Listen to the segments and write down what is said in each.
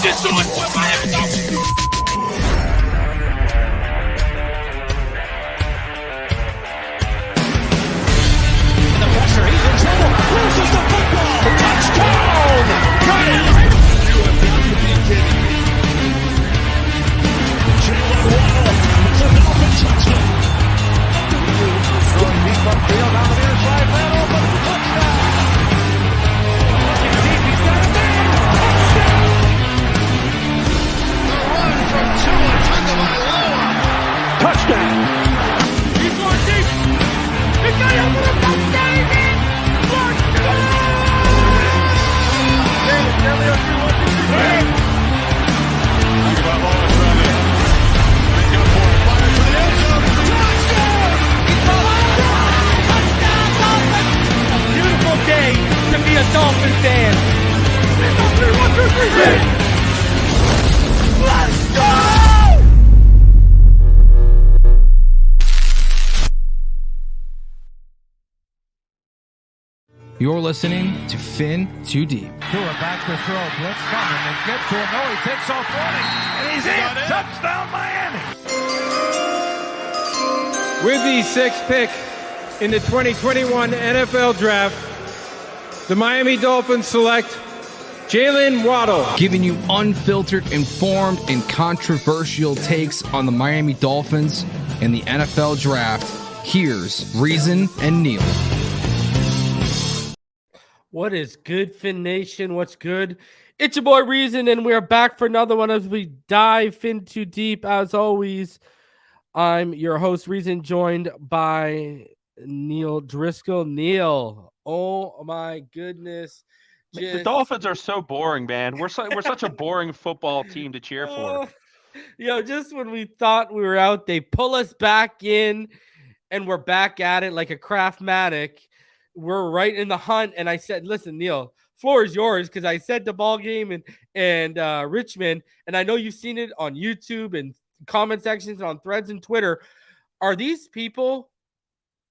just saw it with Miami Dolphins. The pressure, he's in trouble. Loses the football. Touchdown! Got it! You have got to be kidding me. Jalen Waddle. It's a Dolphin touchdown. Throwing deep upfield on the near side. Man open. Touchdown! Looking deep. He's got a man. Touchdown! The run from Tua Tagovailoa. Touchdown! He's going deep. He's got it for the touchdown! Beautiful day to be a Dolphin fan. Let's go! You're listening to Fin Too Deep. Tua back to throw. Blitz coming and get to him. No, he takes off running. And he's in. Touchdown, Miami. With the sixth pick in the 2021 NFL Draft, the Miami Dolphins select Jalen Waddle. Giving you unfiltered, informed, and controversial takes on the Miami Dolphins and the NFL Draft. Here's Reason and Neal. What is good, Fin Nation? What's good? It's your boy Reason, and we're back for another one as we dive Fin Too Deep. As always, I'm your host, Reason, joined by Neal Driscoll. Neal, oh my goodness. The Dolphins are so boring, man. We're such a boring football team to cheer for. Just when we thought we were out, they pull us back in, and we're back at it like a Craftmatic. We're right in the hunt, and I said, listen, Neal, floor is yours, because I said the ball game and Richmond, and I know you've seen it on YouTube and comment sections and on threads and Twitter. Are these people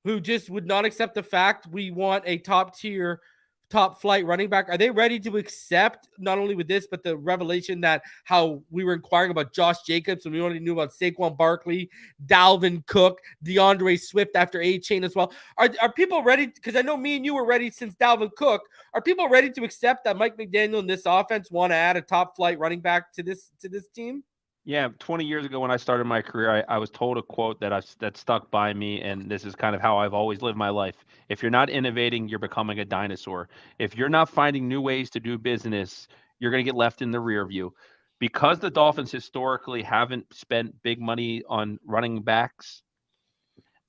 who just would not accept the fact we want a top-tier, top-flight running back? Are they ready to accept, not only with this, but the revelation that how we were inquiring about Josh Jacobs and we only knew about Saquon Barkley, Dalvin Cook, DeAndre Swift after A-Chain as well? Are people ready? Because I know me and you were ready since Dalvin Cook. Are people ready to accept that Mike McDaniel and this offense want to add a top-flight running back to this team? Yeah, 20 years ago when I started my career, I was told a quote that stuck by me, and this is kind of how I've always lived my life. If you're not innovating, you're becoming a dinosaur. If you're not finding new ways to do business, you're going to get left in the rear view. Because the Dolphins historically haven't spent big money on running backs,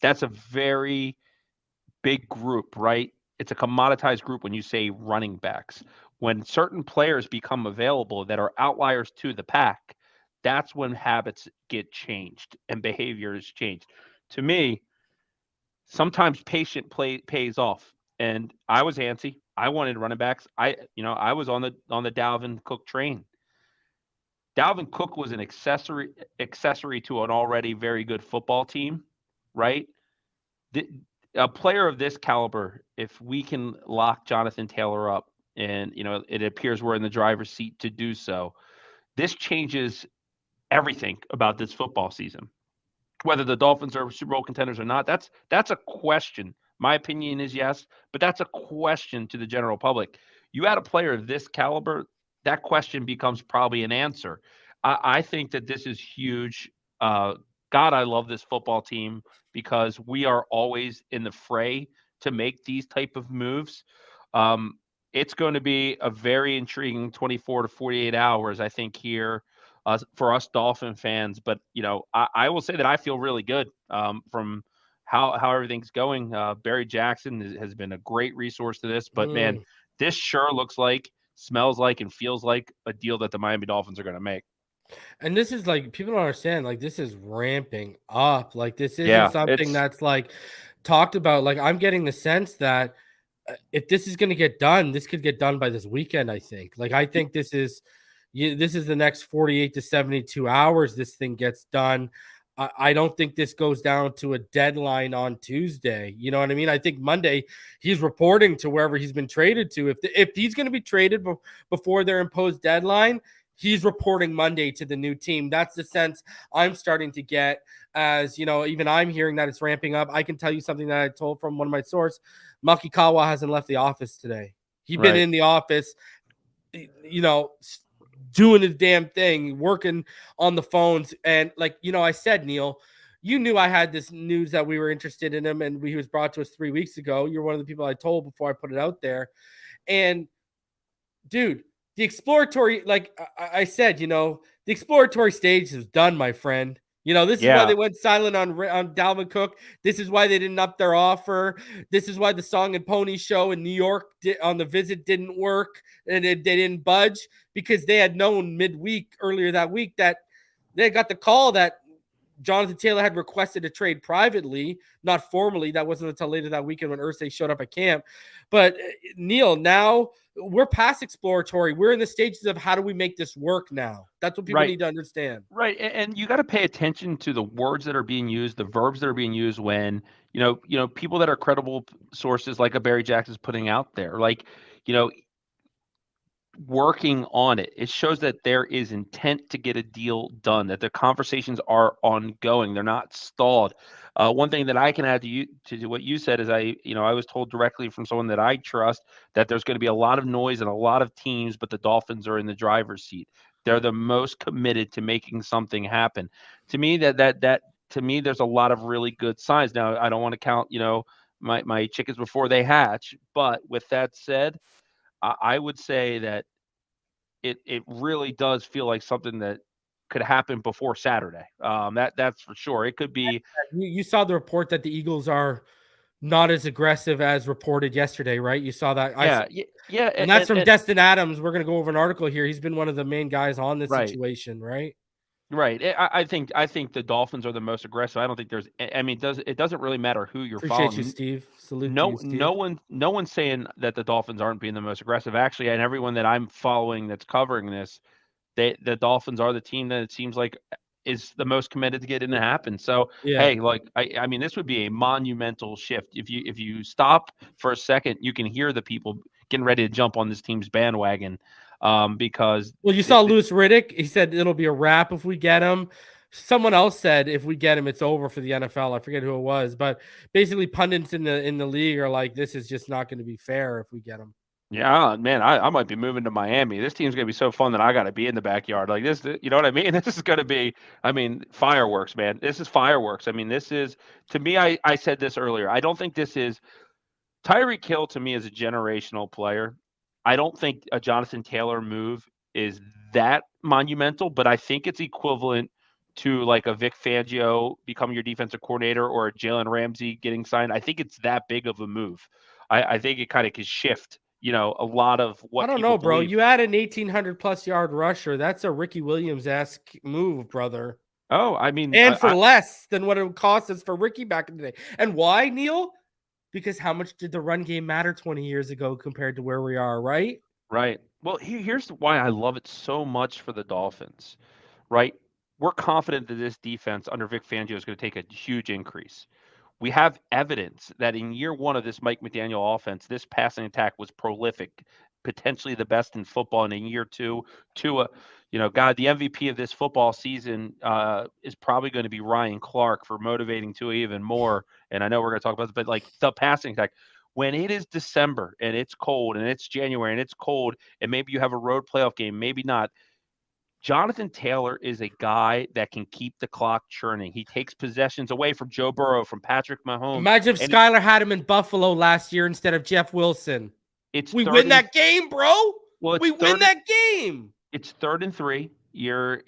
that's a very big group, right? It's a commoditized group when you say running backs. When certain players become available that are outliers to the pack, that's when habits get changed and behaviors changed. To me, sometimes patient play pays off. And I was antsy. I wanted running backs. I was on the Dalvin Cook train. Dalvin Cook was an accessory to an already very good football team, right? A player of this caliber, if we can lock Jonthan Taylor up, and it appears we're in the driver's seat to do so, this changes everything about this football season. Whether the Dolphins are Super Bowl contenders or not, that's a question. My opinion is yes, but that's a question to the general public. You add a player of this caliber, that question becomes probably an answer. I think that this is huge. God, I love this football team because we are always in the fray to make these type of moves. It's going to be a very intriguing 24 to 48 hours, I think, here for us Dolphin fans. But, I will say that I feel really good from how everything's going. Barry Jackson has been a great resource to this. But, man, this sure looks like, smells like, and feels like a deal that the Miami Dolphins are going to make. And this is like, people don't understand, like, this is ramping up. Like, this isn't something that's like talked about. Like, I'm getting the sense that if this is going to get done, this could get done by this weekend, I think. Like, I think this is the next 48 to 72 hours this thing gets done. I don't think this goes down to a deadline on Tuesday. You know what I mean? I think Monday he's reporting to wherever he's been traded to. If he's going to be traded before their imposed deadline, he's reporting Monday to the new team. That's the sense I'm starting to get, as even I'm hearing that it's ramping up. I can tell you something that I told from one of my sources. Makikawa hasn't left the office today. He's been in the office, doing his damn thing, working on the phones. And I said, Neal, you knew I had this news that we were interested in him, and he was brought to us 3 weeks ago. You're one of the people I told before I put it out there. And dude, the exploratory, I said, the exploratory stage is done, my friend. This is why they went silent on Dalvin Cook. This is why they didn't up their offer. This is why the Song and Pony show in New York on the visit didn't work, and they didn't budge, because they had known midweek earlier that week that they got the call that Jonthan Taylor had requested a trade privately, not formally. That wasn't until later that weekend when Irsay showed up at camp. But Neal, now we're past exploratory. We're in the stages of how do we make this work now? That's what people need to understand. Right. And you got to pay attention to the words that are being used, the verbs that are being used when, people that are credible sources like a Barry Jackson's putting out there, working on it. It shows that there is intent to get a deal done, that the conversations are ongoing. They're not stalled. One thing that I can add to what you said is I was told directly from someone that I trust that there's going to be a lot of noise and a lot of teams, but the Dolphins are in the driver's seat. They're the most committed to making something happen. To me, to me, there's a lot of really good signs. Now, I don't want to count, my chickens before they hatch. But with that said, I would say that it really does feel like something that could happen before Saturday. That's for sure. It could be. You saw the report that the Eagles are not as aggressive as reported yesterday, right? You saw that. Yeah. And that's from Destin Adams. We're going to go over an article here. He's been one of the main guys on this situation, right? Right. I think the Dolphins are the most aggressive. I don't think there's. I mean, it doesn't really matter who you're following. Appreciate you, Steve. Salute no, to you, Steve. No one's saying that the Dolphins aren't being the most aggressive. Actually, and everyone that I'm following that's covering this, the Dolphins are the team that it seems like is the most committed to getting it happen. So hey, I mean, this would be a monumental shift. If you stop for a second, you can hear the people getting ready to jump on this team's bandwagon. Because you saw Louis Riddick. He said it'll be a wrap if we get him. Someone else said if we get him, it's over for the NFL. I forget who it was, but basically pundits in the league are like, this is just not going to be fair if we get him. Yeah, man, I might be moving to Miami. This team's gonna be so fun that I got to be in the backyard like this. You know what I mean? This is gonna be, fireworks, man. This is fireworks. I mean, this is, to me. I said this earlier. I don't think this is. Tyreek Hill to me is a generational player. I don't think a Jonthan Taylor move is that monumental, but I think it's equivalent to like a Vic Fangio becoming your defensive coordinator or a Jalen Ramsey getting signed. I think it's that big of a move. I think it kind of could shift, a lot of what. I don't know, bro. You add an 1,800+ yard rusher. That's a Ricky Williams-esque move, brother. Oh, I mean, and for less than what it would cost us for Ricky back in the day. And why, Neal? Because how much did the run game matter 20 years ago compared to where we are, right? Right. Well, here's why I love it so much for the Dolphins, right? We're confident that this defense under Vic Fangio is going to take a huge increase. We have evidence that in year one of this Mike McDaniel offense, this passing attack was prolific, potentially the best in football. And in year two, Tua, the MVP of this football season is probably going to be Ryan Clark for motivating Tua even more. And I know we're going to talk about this, but the passing attack, when it is December and it's cold and it's January and it's cold and maybe you have a road playoff game, maybe not. Jonthan Taylor is a guy that can keep the clock churning. He takes possessions away from Joe Burrow, from Patrick Mahomes. Imagine if Skylar had him in Buffalo last year instead of Jeff Wilson. We win that game, bro. Well, we win that game. It's 3rd and 3. You're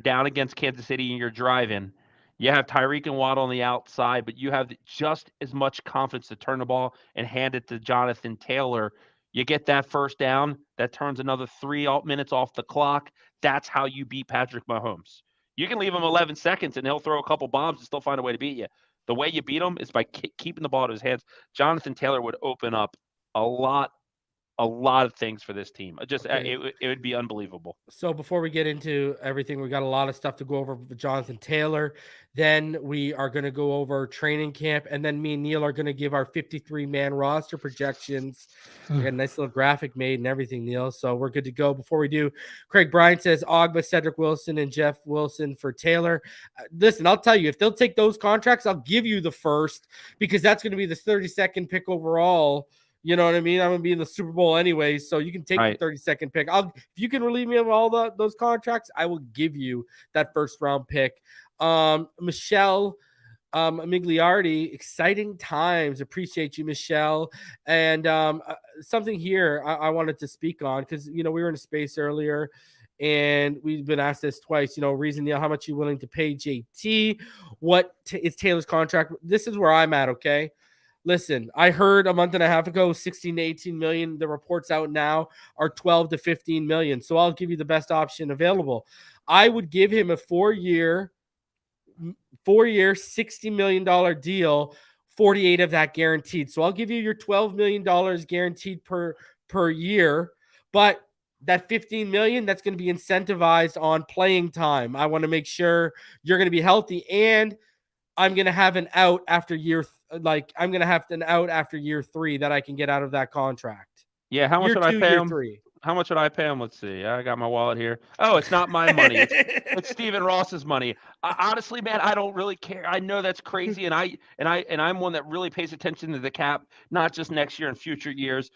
down against Kansas City and you're driving. You have Tyreek and Waddle on the outside, but you have just as much confidence to turn the ball and hand it to Jonthan Taylor. You get that first down, that turns another 3 minutes off the clock. That's how you beat Patrick Mahomes. You can leave him 11 seconds and he'll throw a couple bombs and still find a way to beat you. The way you beat him is by keeping the ball in his hands. Jonthan Taylor would open up a lot a lot of things for this team. Just Okay. it would be unbelievable. So before we get into everything, we got a lot of stuff to go over with Jonthan Taylor. Then we are going to go over training camp, and then me and Neal are going to give our 53-man roster projections. I got a nice little graphic made and everything, Neal. So we're good to go. Before we do, Craig Bryant says Ogba, Cedric Wilson, and Jeff Wilson for Taylor. Listen, I'll tell you, if they'll take those contracts, I'll give you the first, because that's going to be the 32nd pick overall. You know what I mean? I'm gonna be in the Super Bowl anyway, so you can take the 32nd pick. If you can relieve me of all those contracts, I will give you that first round pick. Michelle Migliardi, exciting times. Appreciate you, Michelle. And something here I wanted to speak on, because we were in a space earlier, and we've been asked this twice. Reason, Neal, how much are you willing to pay JT? What is Taylor's contract? This is where I'm at. Okay. Listen, I heard a month and a half ago, 16 to 18 million. The reports out now are 12 to 15 million. So I'll give you the best option available. I would give him a four-year, $60 million deal, 48 of that guaranteed. So I'll give you your $12 million guaranteed per year, but that 15 million, that's going to be incentivized on playing time. I want to make sure you're going to be healthy, and I'm going to have an out after year after year 3 that I can get out of that contract. Yeah, how much year would I 2, pay year him? 3. How much would I pay him? Let's see. I got my wallet here. Oh, it's not my money. It's Stephen Ross's money. Honestly, man, I don't really care. I know that's crazy, and I'm one that really pays attention to the cap, not just next year and future years.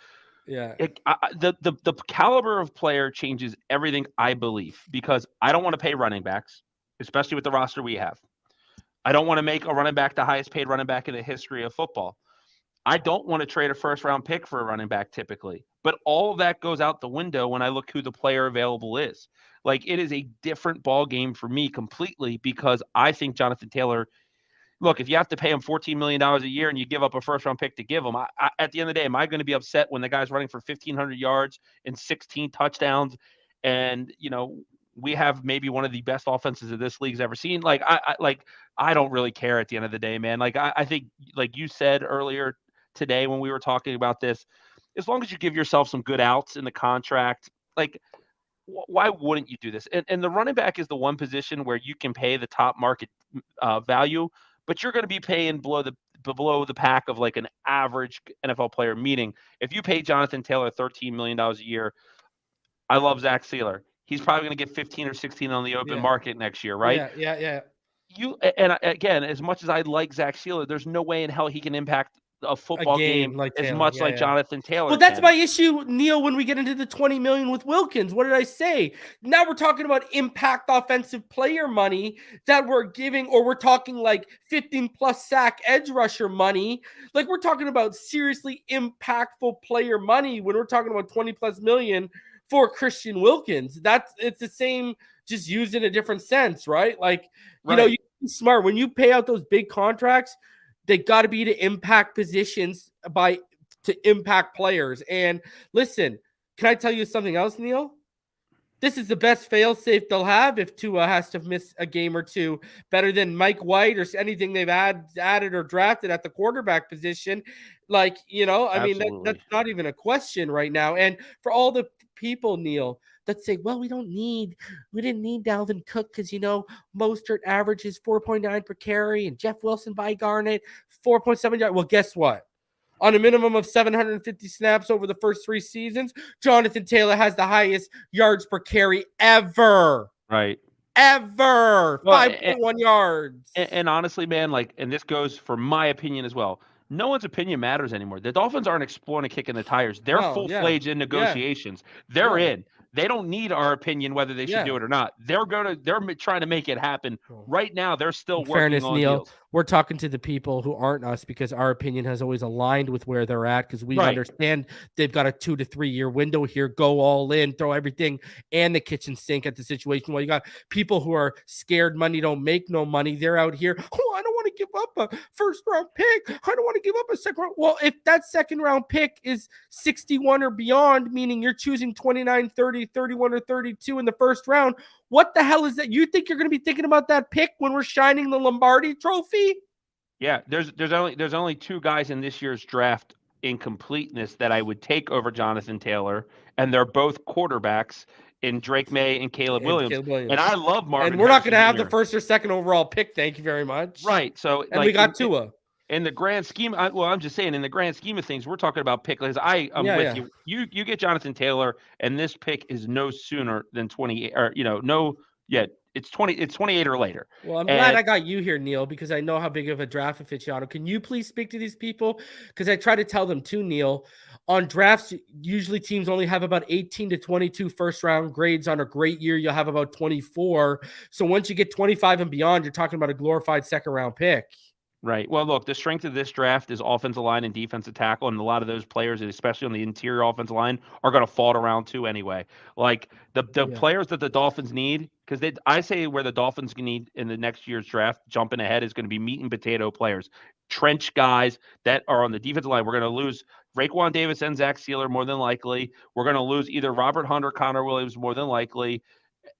Yeah. The caliber of player changes everything, I believe, because I don't want to pay running backs, especially with the roster we have. I don't want to make a running back the highest paid running back in the history of football. I don't want to trade a first-round pick for a running back typically. But all of that goes out the window when I look who the player available is. Like, it is a different ball game for me completely, because I think Jonthan Taylor, look, if you have to pay him $14 million a year and you give up a first-round pick to give him, at the end of the day, am I going to be upset when the guy's running for 1,500 yards and 16 touchdowns and, we have maybe one of the best offenses that this league's ever seen? Like, I don't really care at the end of the day, man. Like, I think, like you said earlier today when we were talking about this, as long as you give yourself some good outs in the contract, like, why wouldn't you do this? And the running back is the one position where you can pay the top market value, but you're going to be paying below the pack of like an average NFL player. Meaning, if you pay Jonthan Taylor $13 million a year, I love Zach Sealer. He's probably going to get 15 or 16 on the open market next year, right? Yeah. And again, as much as I like Zach Sealer, there's no way in hell he can impact a football game like as Taylor. much like Jonthan Taylor. Well, that's my issue, Neal, when we get into the 20 million with Wilkins. What did I say? Now we're talking about impact offensive player money that we're giving, or we're talking like 15 plus sack edge rusher money. Like, we're talking about seriously impactful player money when we're talking about 20 plus million for Christian Wilkins. It's the same, just used in a different sense, right? Like, you can be smart when you pay out those big contracts. They got to be to impact positions to impact players. And listen, can I tell you something else, Neal? This is the best fail-safe they'll have if Tua has to miss a game or two, better than Mike White or anything they've added or drafted at the quarterback position. Like, I mean, that's not even a question right now. And for all the people, Neal, that say, well, we didn't need Dalvin Cook because, Mostert averages 4.9 per carry and Jeff Wilson by Garnett 4.7 yards. Well, guess what? On a minimum of 750 snaps over the first 3 seasons, Jonthan Taylor has the highest yards per carry ever. Right. Ever. 5.1 yards. And honestly, man, and this goes for my opinion as well. No one's opinion matters anymore. The Dolphins aren't exploring a kick in the tires. They're full-fledged in negotiations. They're in. They don't need our opinion whether they should do it or not. They're trying to make it happen. Right now, they're still working on deals. We're talking to the people who aren't us, because our opinion has always aligned with where they're at, because we understand they've got a 2 to 3 year window here. Go all in, throw everything and the kitchen sink at the situation. While you got people who are scared money don't make no money. They're out here, I don't want to give up a first round pick. I don't want to give up a second round. Well, if that second round pick is 61 or beyond, meaning you're choosing 29, 30, 31, or 32 in the first round, what the hell is that? You think you're going to be thinking about that pick when we're shining the Lombardi trophy? Yeah, there's only 2 guys in this year's draft incompleteness that I would take over Jonthan Taylor, and they're both quarterbacks in Drake May and Caleb Williams. And I love Marvin. And we're not going to have Jr. the first or second overall pick. Thank you very much. Right. So, and we got Tua. In the grand scheme, I'm just saying, in the grand scheme of things, we're talking about pick. I'm with you. You get Jonthan Taylor, and this pick is no sooner than 28, or it's 28 or later. Well, I'm glad I got you here, Neal, because I know how big of a draft aficionado. Can you please speak to these people? Because I try to tell them too, Neal. On drafts, usually teams only have about 18 to 22 first-round grades. On a great year, you'll have about 24. So once you get 25 and beyond, you're talking about a glorified second-round pick. Right. Well, look, the strength of this draft is offensive line and defensive tackle, and a lot of those players, especially on the interior offensive line, are going to fall to round 2 anyway. Like the players that the Dolphins need, because I say where the Dolphins need in the next year's draft, jumping ahead, is going to be meat and potato players, trench guys that are on the defensive line. We're going to lose Raekwon Davis and Zach Sealer more than likely. We're going to lose either Robert Hunt or Connor Williams more than likely.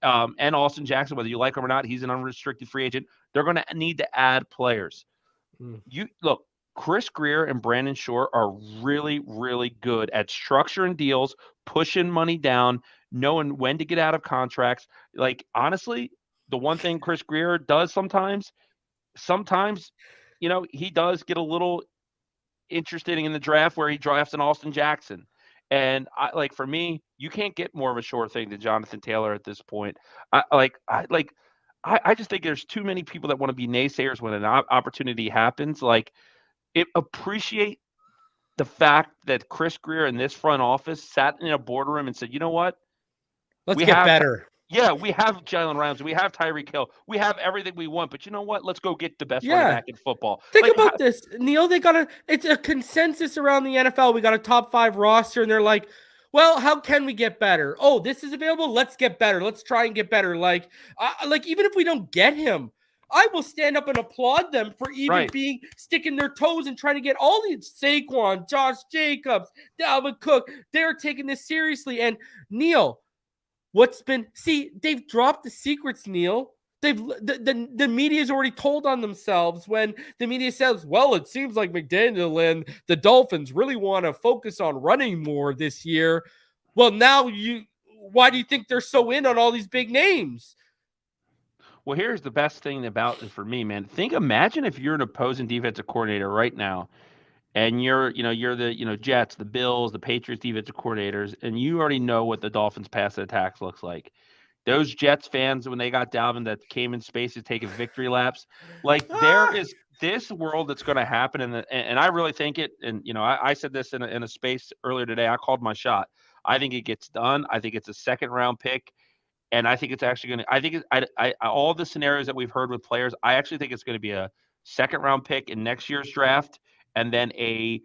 And Austin Jackson, whether you like him or not, he's an unrestricted free agent. They're going to need to add players. You look, Chris Grier and Brandon Shore are really, really good at structuring deals, pushing money down, knowing when to get out of contracts. Like, honestly, the one thing Chris Grier does sometimes, he does get a little interested in the draft where he drafts an Austin Jackson. And for me, you can't get more of a sure thing than Jonthan Taylor at this point. I just think there's too many people that want to be naysayers when an opportunity happens. Appreciate the fact that Chris Grier and this front office sat in a boardroom and said, you know what? Let's get better. Yeah, we have Jalen Ramsey. We have Tyreek Hill. We have everything we want. But you know what? Let's go get the best running back in football. Think about this, Neal. It's a consensus around the NFL. We got a top 5 roster, and they're like, well, how can we get better? Oh, this is available. Let's get better. Let's try and get better. Even if we don't get him, I will stand up and applaud them for even sticking their toes and trying to get all these Saquon, Josh Jacobs, Dalvin Cook. They're taking this seriously. And Neal, they've dropped the secrets, Neal. The media's already told on themselves when the media says, well, it seems like McDaniel and the Dolphins really want to focus on running more this year. Well, now why do you think they're so in on all these big names? Well, here's the best thing about it for me, man. Imagine if you're an opposing defensive coordinator right now, and you're the Jets, the Bills, the Patriots defensive coordinators, and you already know what the Dolphins pass attack looks like. Those Jets fans, when they got Dalvin, that came in spaces taking victory laps, there is this world that's going to happen, and I really think it. And I said this in a space earlier today. I called my shot. I think it gets done. I think it's a second-round pick, and I think it's actually going to. I think all the scenarios that we've heard with players, I actually think it's going to be a second-round pick in next year's draft, and then a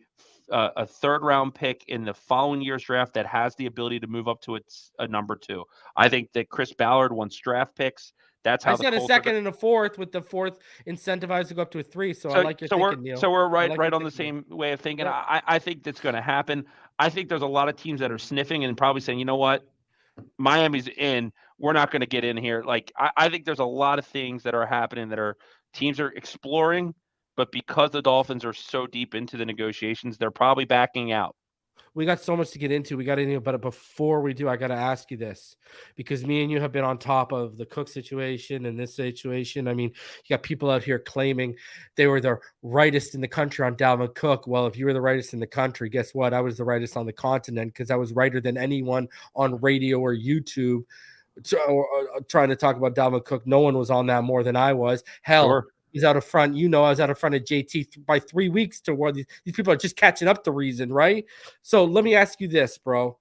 third-round pick in the following year's draft that has the ability to move up to a number 2. I think that Chris Ballard wants draft picks. That's how I said a second and a fourth, with the fourth incentivized to go up to a 3. So I like your thinking, Neal. So we're right on the same way of thinking. Yeah. I think that's going to happen. I think there's a lot of teams that are sniffing and probably saying, you know what, Miami's in. We're not going to get in here. I think there's a lot of things that are happening that teams are exploring. But because the Dolphins are so deep into the negotiations, they're probably backing out. We got so much to get into. But before we do, I got to ask you this, because me and you have been on top of the Cook situation and this situation. I mean, you got people out here claiming they were the rightest in the country on Dalvin Cook. Well, if you were the rightest in the country, guess what? I was the rightest on the continent, because I was righter than anyone on radio or YouTube trying to talk about Dalvin Cook. No one was on that more than I was. Hell. Sure. He's out of front. I was out of front of JT by 3 weeks to where these people are just catching up to Reason, right? So let me ask you this, bro.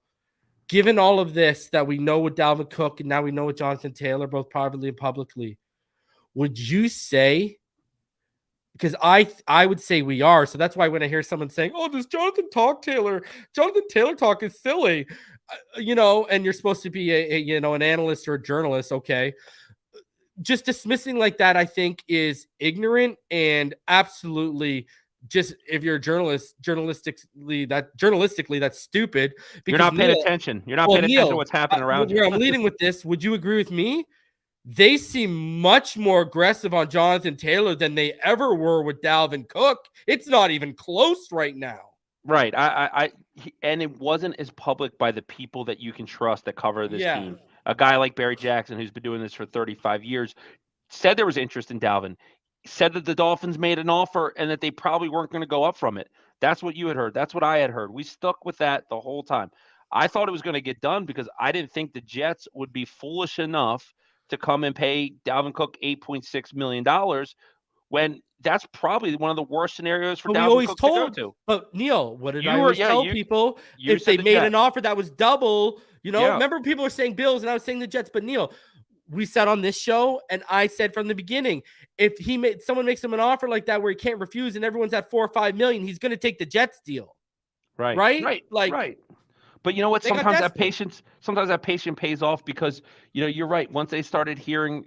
Given all of this that we know with Dalvin Cook and now we know with Jonthan Taylor, both privately and publicly, would you say, because I would say we are, so that's why when I hear someone saying, oh, this Jonthan Taylor talk is silly, and you're supposed to be an analyst or a journalist, okay, just dismissing like that, I think, is ignorant and absolutely just, if you're a journalist, journalistically, that's stupid. You're not paying attention. You're not paying attention to what's happening around you. I'm leading with this. Would you agree with me? They seem much more aggressive on Jonthan Taylor than they ever were with Dalvin Cook. It's not even close right now. Right. And it wasn't as public by the people that you can trust that cover this Yeah. team. A guy like Barry Jackson, who's been doing this for 35 years, said there was interest in Dalvin, said that the Dolphins made an offer and that they probably weren't going to go up from it. That's what you had heard. That's what I had heard. We stuck with that the whole time. I thought it was going to get done because I didn't think the Jets would be foolish enough to come and pay Dalvin Cook $8.6 million when that's probably one of the worst scenarios for But we Dalvin always Cook to go told, to. but Neil, what did You I were- always yeah, tell you- people? You If said they the made Jets. an offer that was double, Yeah. remember people were saying Bills and I was saying the Jets, but Neil, we said on this show, and I said from the beginning, if someone makes him an offer like that where he can't refuse and everyone's at 4 or 5 million, he's going to take the Jets deal. Right. Right? Like, right. But you know what? They got Sometimes desperate. that patience pays off because you're right. Once they started hearing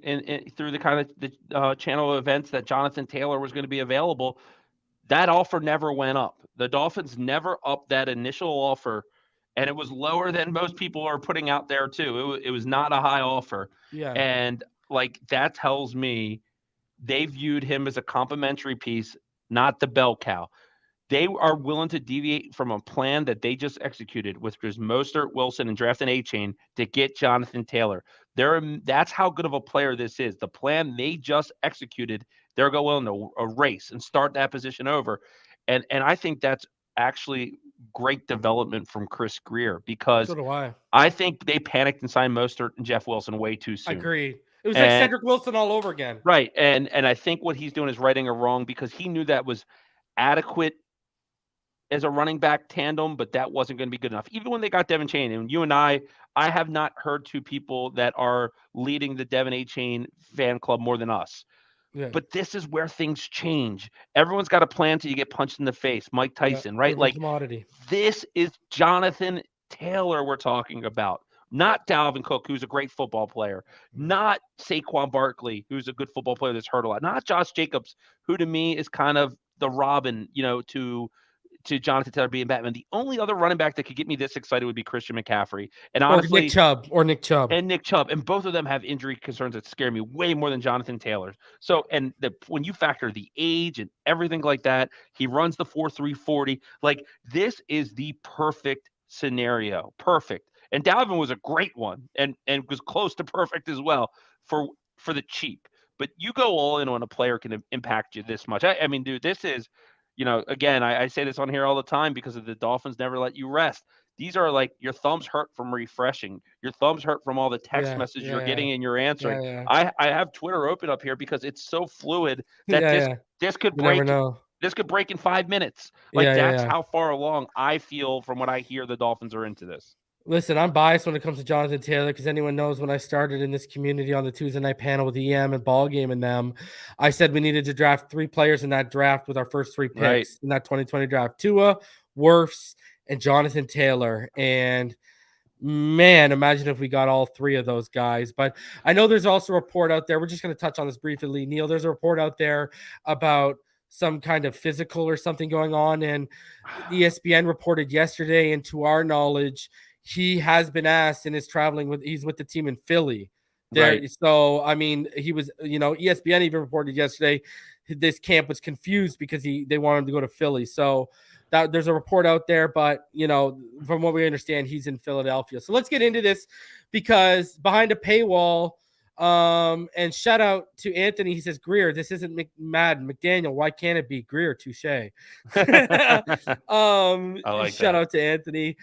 through the kind of the channel of events that Jonthan Taylor was going to be available, that offer never went up. The Dolphins never upped that initial offer, and it was lower than most people are putting out there too. It was not a high offer, Yeah. and like that tells me they viewed him as a complimentary piece, not the bell cow. They are willing to deviate from a plan that they just executed, which was Mostert, Wilson, and draft an A-chain to get Jonthan Taylor. That's how good of a player this is. The plan they just executed, they're willing to erase and start that position over. And I think that's actually great development from Chris Greer because So do I. I think they panicked and signed Mostert and Jeff Wilson way too soon. Agreed. It was like Cedric Wilson all over again. Right. And I think what he's doing is righting a wrong because he knew that was adequate as a running back tandem, but that wasn't going to be good enough. Even when they got Devin Chain, and you and I have not heard two people that are leading the Devin A. Chain fan club more than us. Yeah. But this is where things change. Everyone's got a plan till you get punched in the face. Mike Tyson, right? Like commodity. This is Jonthan Taylor we're talking about. Not Dalvin Cook, who's a great football player. Not Saquon Barkley, who's a good football player that's hurt a lot. Not Josh Jacobs, who to me is kind of the Robin, to Jonthan Taylor being Batman. The only other running back that could get me this excited would be Christian McCaffrey. And honestly, Nick Chubb. And Nick Chubb. And both of them have injury concerns that scare me way more than Jonthan Taylor. So, when you factor the age and everything like that, he runs the 4.3 40. Like, this is the perfect scenario. Perfect. And Dalvin was a great one and was close to perfect as well for the cheap. But you go all in when a player can impact you this much. I mean, dude, this is, again, I say this on here all the time because of the Dolphins never let you rest. These are like your thumbs hurt from refreshing. Your thumbs hurt from all the text messages you're getting and you're answering. Yeah. I have Twitter open up here because it's so fluid that this could You break. never know. This could break in 5 minutes. Like that's how far along I feel from what I hear the Dolphins are into this. Listen, I'm biased when it comes to Jonthan Taylor because anyone knows when I started in this community on the Tuesday night panel with EM and Ballgame and them, I said we needed to draft 3 players in that draft with our first 3 picks in that 2020 draft. Tua, Wirfs, and Jonthan Taylor. And man, imagine if we got all 3 of those guys. But I know there's also a report out there. We're just going to touch on this briefly, Neil. There's a report out there about some kind of physical or something going on. And ESPN reported yesterday, and to our knowledge, he has been asked and is traveling he's with the team in Philly. Right. So, I mean, he was, ESPN even reported yesterday, this camp was confused because they wanted him to go to Philly. So there's a report out there, but from what we understand, he's in Philadelphia. So let's get into this because behind a paywall, and shout out to Anthony. He says, Greer, this isn't Madden. McDaniel, why can't it be Greer? Touche. I like shout out to Anthony.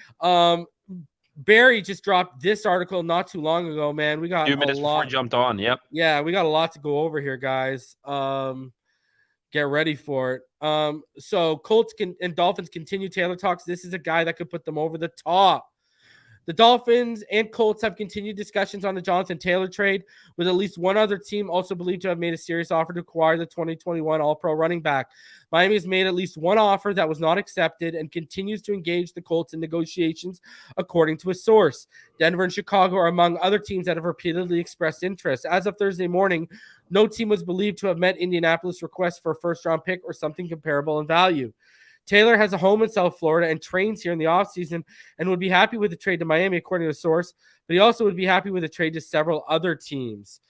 Barry just dropped this article not too long ago, man. We got 2 minutes before he jumped on. Yep. Yeah, we got a lot to go over here, guys. Get ready for it. So Colts and Dolphins continue Taylor talks. This is a guy that could put them over the top. The Dolphins and Colts have continued discussions on the Jonthan Taylor trade, with at least one other team also believed to have made a serious offer to acquire the 2021 All-Pro running back. Miami has made at least one offer that was not accepted and continues to engage the Colts in negotiations, according to a source. Denver and Chicago are among other teams that have repeatedly expressed interest. As of Thursday morning, no team was believed to have met Indianapolis' request for a first-round pick or something comparable in value. Taylor has a home in South Florida and trains here in the offseason and would be happy with the trade to Miami, according to a source, but he also would be happy with a trade to several other teams.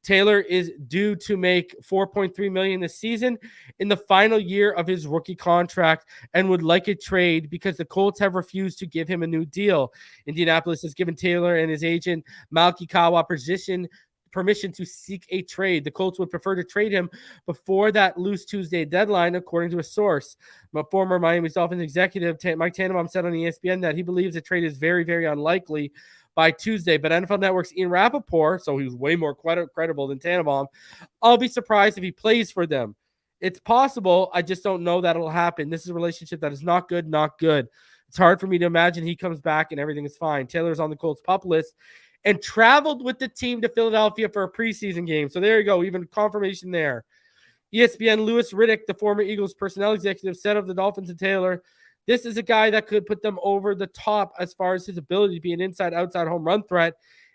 Taylor is due to make $4.3 million this season in the final year of his rookie contract and would like a trade because the Colts have refused to give him a new deal. Indianapolis has given Taylor and his agent Malki Kawa permission to seek a trade. The Colts would prefer to trade him before that loose Tuesday deadline, according to a source. My former Miami Dolphins executive, Mike Tannenbaum, said on ESPN that he believes the trade is very, very unlikely by Tuesday. But NFL Network's Ian Rappaport, so he's way more credible than Tannenbaum, I'll be surprised if he plays for them. It's possible. I just don't know that it'll happen. This is a relationship that is not good, not good. It's hard for me to imagine he comes back and everything is fine. Taylor's on the Colts pup list and traveled with the team to Philadelphia for a preseason game. So there you go, even confirmation there. ESPN Louis Riddick, the former Eagles personnel executive, said of the Dolphins and Taylor, this is a guy that could put them over the top as far as his ability to be an inside-outside home run threat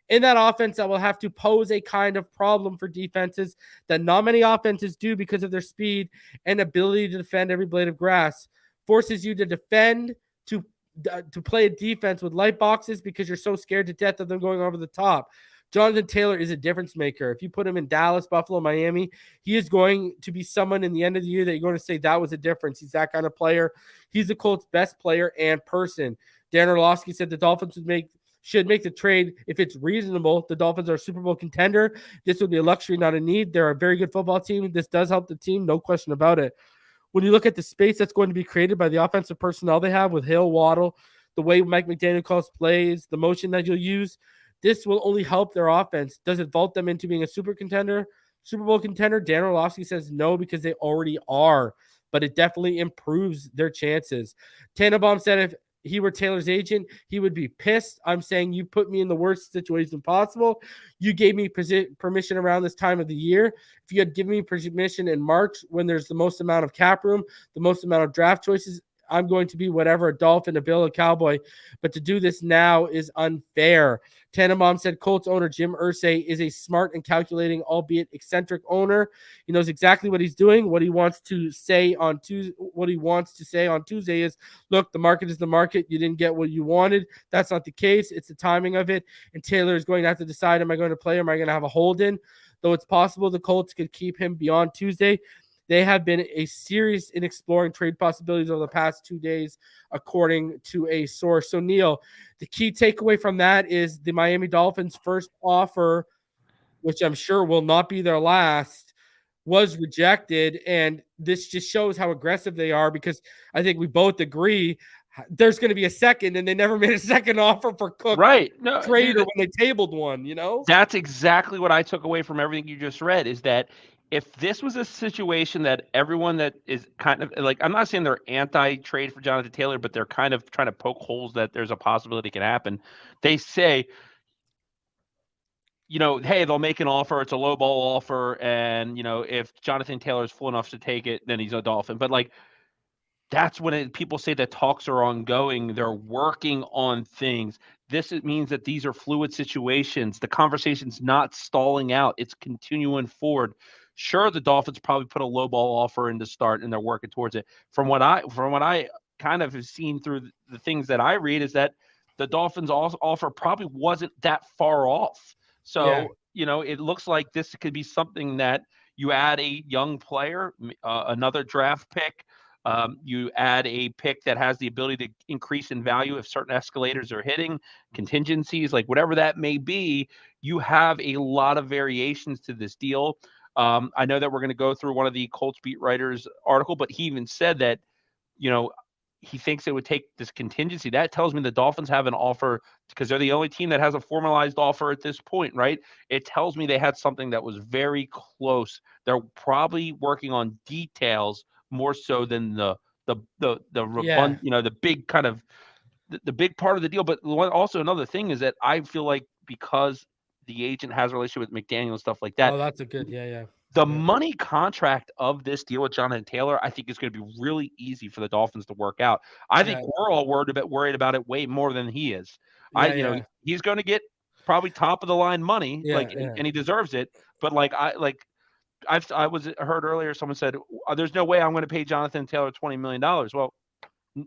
in that offense that will have to pose a kind of problem for defenses that not many offenses do because of their speed and ability to defend every blade of grass. Forces you to defend, to play a defense with light boxes because you're so scared to death of them going over the top. Jonthan Taylor is a difference maker. If you put him in Dallas, Buffalo, Miami, he is going to be someone in the end of the year that you're going to say that was a difference. He's that kind of player. He's the Colts' best player and person. Dan Orlovsky said the Dolphins should make the trade if it's reasonable. The Dolphins are a Super Bowl contender. This would be a luxury, not a need. They're a very good football team. This does help the team, no question about it. When you look at the space that's going to be created by the offensive personnel they have with Hill, Waddle, the way Mike McDaniel calls plays, the motion that you'll use, this will only help their offense. Does it vault them into being a Super Bowl contender? Dan Orlovsky says no, because they already are, but it definitely improves their chances. Tannenbaum said if he were Taylor's agent, he would be pissed. I'm saying you put me in the worst situation possible. You gave me permission around this time of the year. If you had given me permission in March when there's the most amount of cap room, the most amount of draft choices, I'm going to be whatever, a Dolphin, a Bill, a Cowboy. But to do this now is unfair. Tannenbaum said Colts owner Jim Irsay is a smart and calculating, albeit eccentric owner. He knows exactly what he's doing. What he wants to say on Tuesday is, look, the market is the market. You didn't get what you wanted. That's not the case. It's the timing of it. And Taylor is going to have to decide, am I going to play or am I going to have a hold in? Though it's possible the Colts could keep him beyond Tuesday, they have been a serious in exploring trade possibilities over the past 2 days, according to a source. So, Neal, the key takeaway from that is the Miami Dolphins' first offer, which I'm sure will not be their last, was rejected. And this just shows how aggressive they are, because I think we both agree there's going to be a second, and they never made a second offer for Cook. Right. No, trade when they tabled one, you know? That's exactly what I took away from everything you just read, is that if this was a situation that everyone that is kind of like, I'm not saying they're anti-trade for Jonthan Taylor, but they're kind of trying to poke holes that there's a possibility it can happen. They say, you know, hey, they'll make an offer. It's a low ball offer. And, you know, if Jonthan Taylor is full enough to take it, then he's a Dolphin. But like, that's when people say that talks are ongoing. They're working on things. It means that these are fluid situations. The conversation's not stalling out. It's continuing forward. Sure, the Dolphins probably put a low ball offer in to start, and they're working towards it. From what I kind of have seen through the things that I read, is that the Dolphins offer probably wasn't that far off. So, Yeah. you know, it looks like this could be something that you add a young player, another draft pick. You add a pick that has the ability to increase in value if certain escalators are hitting, contingencies, like whatever that may be. You have a lot of variations to this deal. I know that we're going to go through one of the Colts beat writers' article, but he even said that, you know, he thinks it would take this contingency. That tells me the Dolphins have an offer, because they're the only team that has a formalized offer at this point, right? It tells me they had something that was very close. They're probably working on details more so than the you know, the big kind of the big part of the deal. But also another thing is that I feel like, because the agent has a relationship with McDaniel and stuff like that. Oh, that's a good, yeah. The money contract of this deal with Jonthan Taylor, I think, is going to be really easy for the Dolphins to work out. I think we're all worried about it way more than he is. You know, he's going to get probably top of the line money, and he deserves it. But I was heard earlier, someone said, there's no way I'm going to pay Jonthan Taylor $20 million. Well,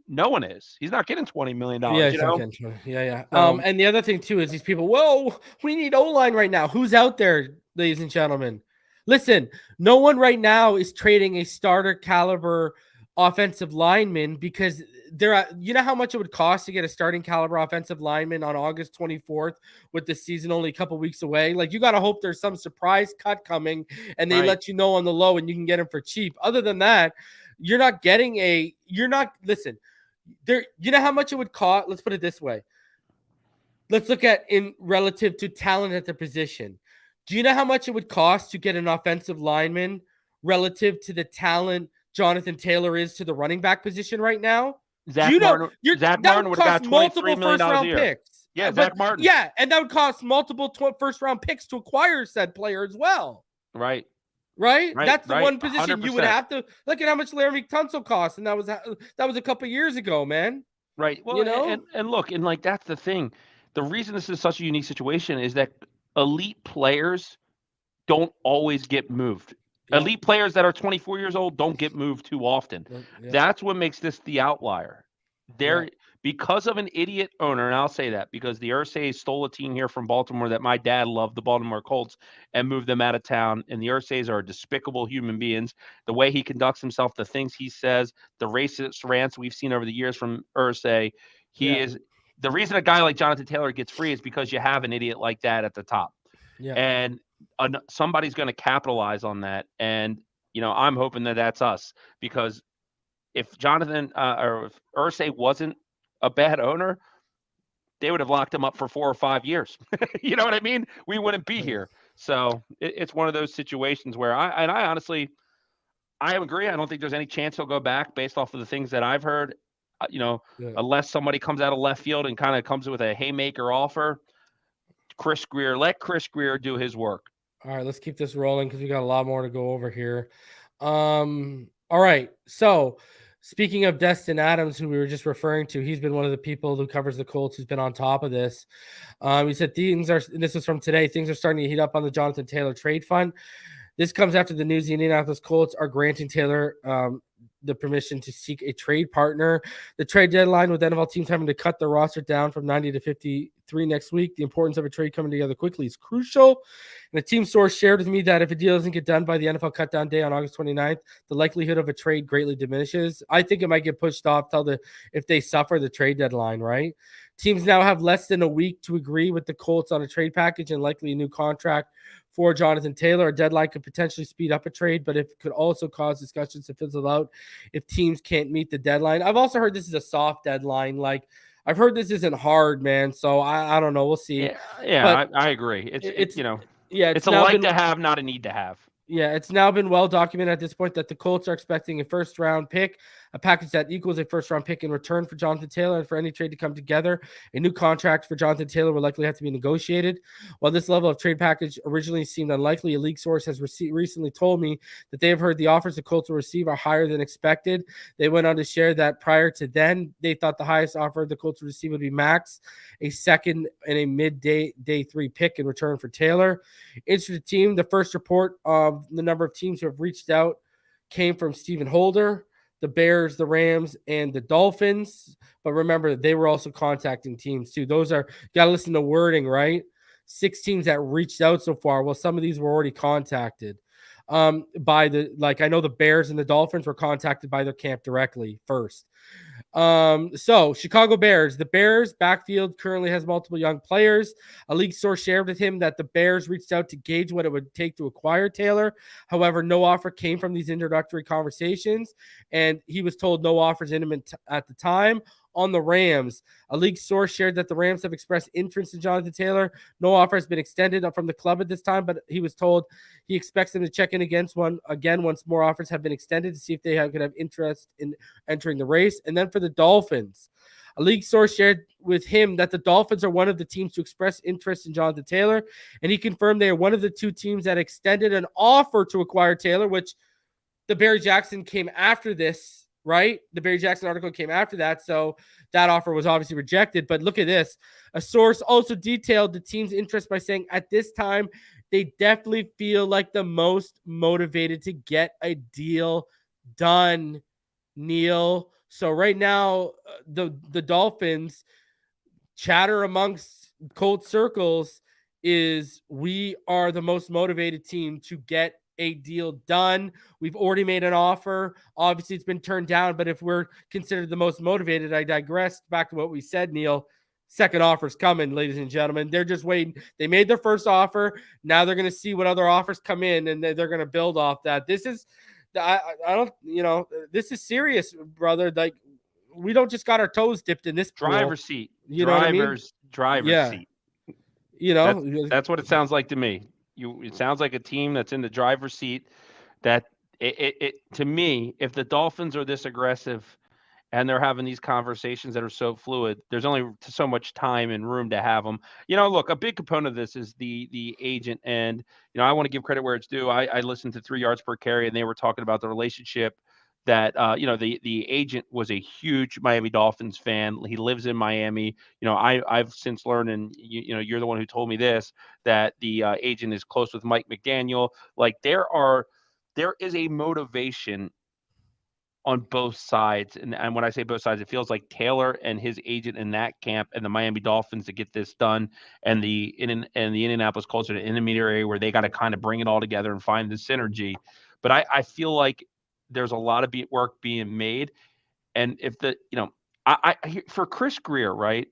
No one is. He's not getting $20 million. Yeah, You know? yeah. So- And the other thing too is these people, whoa, we need O-line right now. Who's out there, ladies and gentlemen? Listen, no one right now is trading a starter caliber offensive lineman because you know how much it would cost to get a starting caliber offensive lineman on August 24th with the season only a couple weeks away. Like, you got to hope there's some surprise cut coming and they let you know on the low and you can get him for cheap. Other than that, you're not listen, there, you know how much it would cost? Let's put it this way. Let's look at in relative to talent at the position. Do you know how much it would cost to get an offensive lineman relative to the talent Jonthan Taylor is to the running back position right now? Zach Martin would have got $23 million a year. Picks. Yeah, Zach Martin. Yeah, and that would cost multiple first-round picks to acquire said player as well. Right. That's the one position 100%. You would have to look at how much Laramie Tunsil cost, and that was a couple of years ago, man. Right. Well, and look, and like that's the thing. The reason this is such a unique situation is that elite players don't always get moved. Yeah. Elite players that are 24 years old don't get moved too often. Yeah. That's what makes this the outlier. Because of an idiot owner, and I'll say that because the Irsay stole a team here from Baltimore that my dad loved, the Baltimore Colts, and moved them out of town. And the Irsays are despicable human beings. The way he conducts himself, the things he says, the racist rants we've seen over the years from Irsay, is the reason a guy like Jonthan Taylor gets free is because you have an idiot like that at the top. Yeah. And somebody's going to capitalize on that. And, I'm hoping that that's us, because if Jonthan or if Irsay wasn't a bad owner, they would have locked him up for 4 or 5 years. You know what I mean? We wouldn't be here. So it's one of those situations where I honestly, I agree. I don't think there's any chance he'll go back based off of the things that I've heard, unless somebody comes out of left field and kind of comes with a haymaker offer. Let Chris Grier do his work. All right, let's keep this rolling because we got a lot more to go over here. All right. So speaking of Destin Adams, who we were just referring to, he's been one of the people who covers the Colts who's been on top of this. He said this is from today, things are starting to heat up on the Jonthan Taylor trade fund. This comes after the news the Indianapolis Colts are granting Taylor the permission to seek a trade partner. The trade deadline with NFL teams having to cut their roster down from 90 to 53 next week. The importance of a trade coming together quickly is crucial. And a team source shared with me that if a deal doesn't get done by the NFL cutdown day on August 29th, the likelihood of a trade greatly diminishes. I think it might get pushed off if they suffer the trade deadline, right? Teams now have less than a week to agree with the Colts on a trade package and likely a new contract for Jonthan Taylor. A deadline could potentially speed up a trade, but it could also cause discussions to fizzle out if teams can't meet the deadline. I've also heard this is a soft deadline. Like, I've heard this isn't hard, man. So I don't know. We'll see. Yeah, I agree. It's a like to have, not a need to have. Yeah, it's now been well documented at this point that the Colts are expecting a first-round pick, a package that equals a first-round pick in return for Jonthan Taylor, and for any trade to come together, a new contract for Jonthan Taylor will likely have to be negotiated. While this level of trade package originally seemed unlikely, a league source has recently told me that they have heard the offers the Colts will receive are higher than expected. They went on to share that prior to then, they thought the highest offer the Colts would receive would be max, a second and a day 3 pick in return for Taylor. Interested team, the first report of the number of teams who have reached out came from Stephen Holder, the Bears, the Rams, and the Dolphins. But remember, they were also contacting teams too. Those are, you got to listen to wording, right? 6 teams that reached out so far. Well, some of these were already contacted I know the Bears and the Dolphins were contacted by their camp directly first. So Chicago Bears, the Bears backfield currently has multiple young players. A league source shared with him that the Bears reached out to gauge what it would take to acquire Taylor. However, no offer came from these introductory conversations, and he was told no offers imminent at the time. On the Rams, a league source shared that the Rams have expressed interest in Jonthan Taylor. No offer has been extended from the club at this time, but he was told he expects them to check in once more offers have been extended to see if they could have interest in entering the race. And then for the Dolphins, a league source shared with him that the Dolphins are one of the teams to express interest in Jonthan Taylor, and he confirmed they are one of the 2 teams that extended an offer to acquire Taylor, which the Barry Jackson came after this. Right? The Barry Jackson article came after that, so that offer was obviously rejected. But look at this. A source also detailed the team's interest by saying at this time, they definitely feel like the most motivated to get a deal done, Neil. So right now, the Dolphins chatter amongst Colts circles is we are the most motivated team to get a deal done. We've already made an offer. Obviously, it's been turned down, but if we're considered the most motivated, I digress back to what we said, Neal. Second offer's coming, ladies and gentlemen. They're just waiting. They made their first offer. Now they're going to see what other offers come in, and they're going to build off that. This is, I don't, this is serious, brother. Like, we don't just got our toes dipped in this pool. Driver's seat. You know what I mean? Driver's seat. That's what it sounds like to me. It sounds like a team that's in the driver's seat. That it to me, if the Dolphins are this aggressive and they're having these conversations that are so fluid, there's only so much time and room to have them. Look, a big component of this is the agent, and I want to give credit where it's due. I listened to 3 yards per carry, and they were talking about the relationship that the agent was a huge Miami Dolphins fan. He lives in Miami. I've since learned, and you're the one who told me this, that the agent is close with Mike McDaniel. Like there is a motivation on both sides, and when I say both sides, it feels like Taylor and his agent in that camp and the Miami Dolphins to get this done, and the Indianapolis Colts are the intermediary where they got to kind of bring it all together and find the synergy. But I feel like there's a lot of work being made. And if for Chris Greer, right?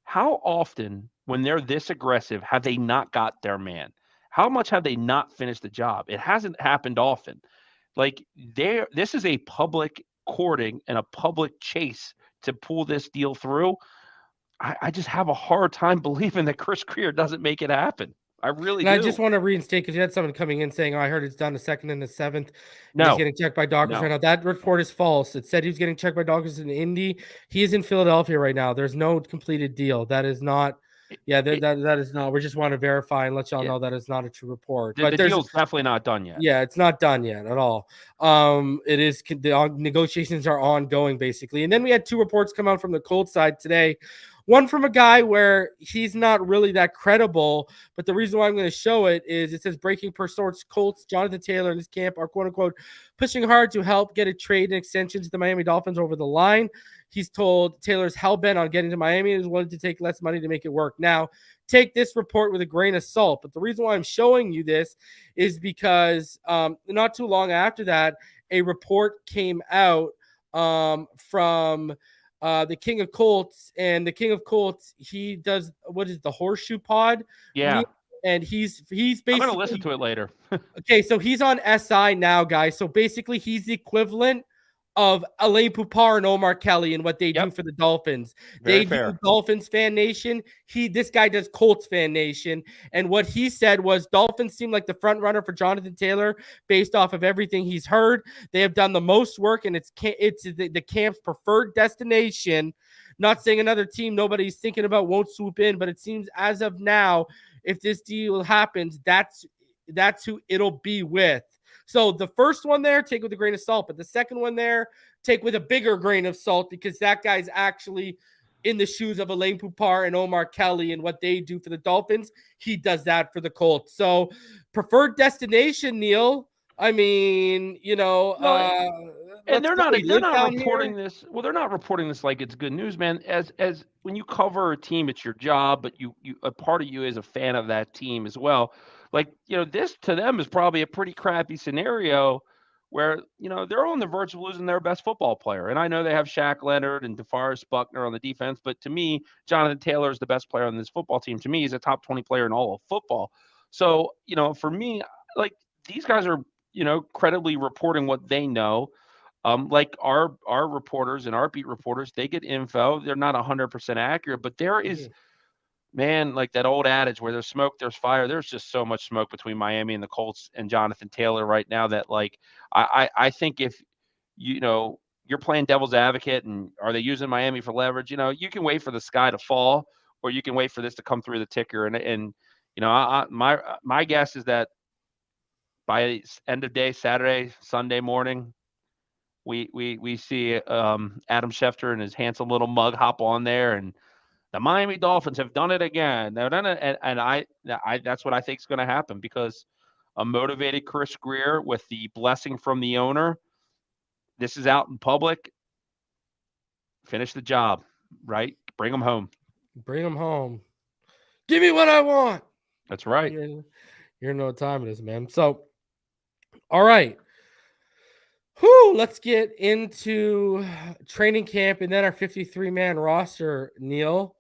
How often when they're this aggressive have they not got their man? How much have they not finished the job? It hasn't happened often. Like this is a public courting and a public chase to pull this deal through. I just have a hard time believing that Chris Greer doesn't make it happen. I really do. I just want to reinstate, because you had someone coming in saying, I heard it's down to 2nd and the 7th. No. He's getting checked by doctors right now. That report is false. It said he was getting checked by doctors in Indy. He is in Philadelphia right now. There's no completed deal. That is not. Yeah, that is not. We just want to verify and let y'all know that is not a true report. But the deal's definitely not done yet. Yeah, it's not done yet at all. It is. The negotiations are ongoing, basically. And then we had 2 reports come out from the Colts side today. One from a guy where he's not really that credible, but the reason why I'm going to show it is it says breaking per source, Colts, Jonthan Taylor and his camp are quote unquote pushing hard to help get a trade and extension to the Miami Dolphins over the line. He's told Taylor's hell-bent on getting to Miami and is willing to take less money to make it work. Now, take this report with a grain of salt, but the reason why I'm showing you this is because not too long after that, a report came out from the King of Colts, and the King of Colts, he does the Horseshoe Pod? Yeah. And he's basically, I'm gonna listen to it later. Okay, so he's on SI now, guys. So basically, he's the equivalent of Alain Poupart and Omar Kelly and what they do for the Dolphins. Very they fair. do Dolphins Fan Nation. This guy does Colts Fan Nation. And what he said was Dolphins seem like the front runner for Jonthan Taylor based off of everything he's heard. They have done the most work, and it's the camp's preferred destination. Not saying another team nobody's thinking about won't swoop in, but it seems as of now, if this deal happens, that's who it'll be with. So the first one there, take with a grain of salt, but the second one there, take with a bigger grain of salt, because that guy's actually in the shoes of Alain Poupart and Omar Kelly and what they do for the Dolphins. He does that for the Colts. So preferred destination, Neal. I mean, and they're not reporting this. Well, they're not reporting this like it's good news, man. As when you cover a team, it's your job, but you a part of you is a fan of that team as well. Like, this to them is probably a pretty crappy scenario where, they're on the verge of losing their best football player. And I know they have Shaq Leonard and DeForest Buckner on the defense, but to me, Jonthan Taylor is the best player on this football team. To me, he's a top 20 player in all of football. So, for me, like, these guys are, credibly reporting what they know. Like our reporters and our beat reporters, they get info. They're not 100% accurate, but there is, man, like that old adage where there's smoke, there's fire. There's just so much smoke between Miami and the Colts and Jonthan Taylor right now that, like, I think if, you're playing devil's advocate and are they using Miami for leverage, you can wait for the sky to fall, or you can wait for this to come through the ticker. And my guess is that by end of day, Saturday, Sunday morning, we see Adam Schefter and his handsome little mug hop on there, and the Miami Dolphins have done it again. They've done it, and I that's what I think is going to happen, because a motivated Chris Greer with the blessing from the owner, this is out in public. Finish the job, right? Bring them home. Bring them home. Give me what I want. That's right. You know what time it is, man. So, all right. Whew, let's get into training camp and then our 53-man roster, Neal.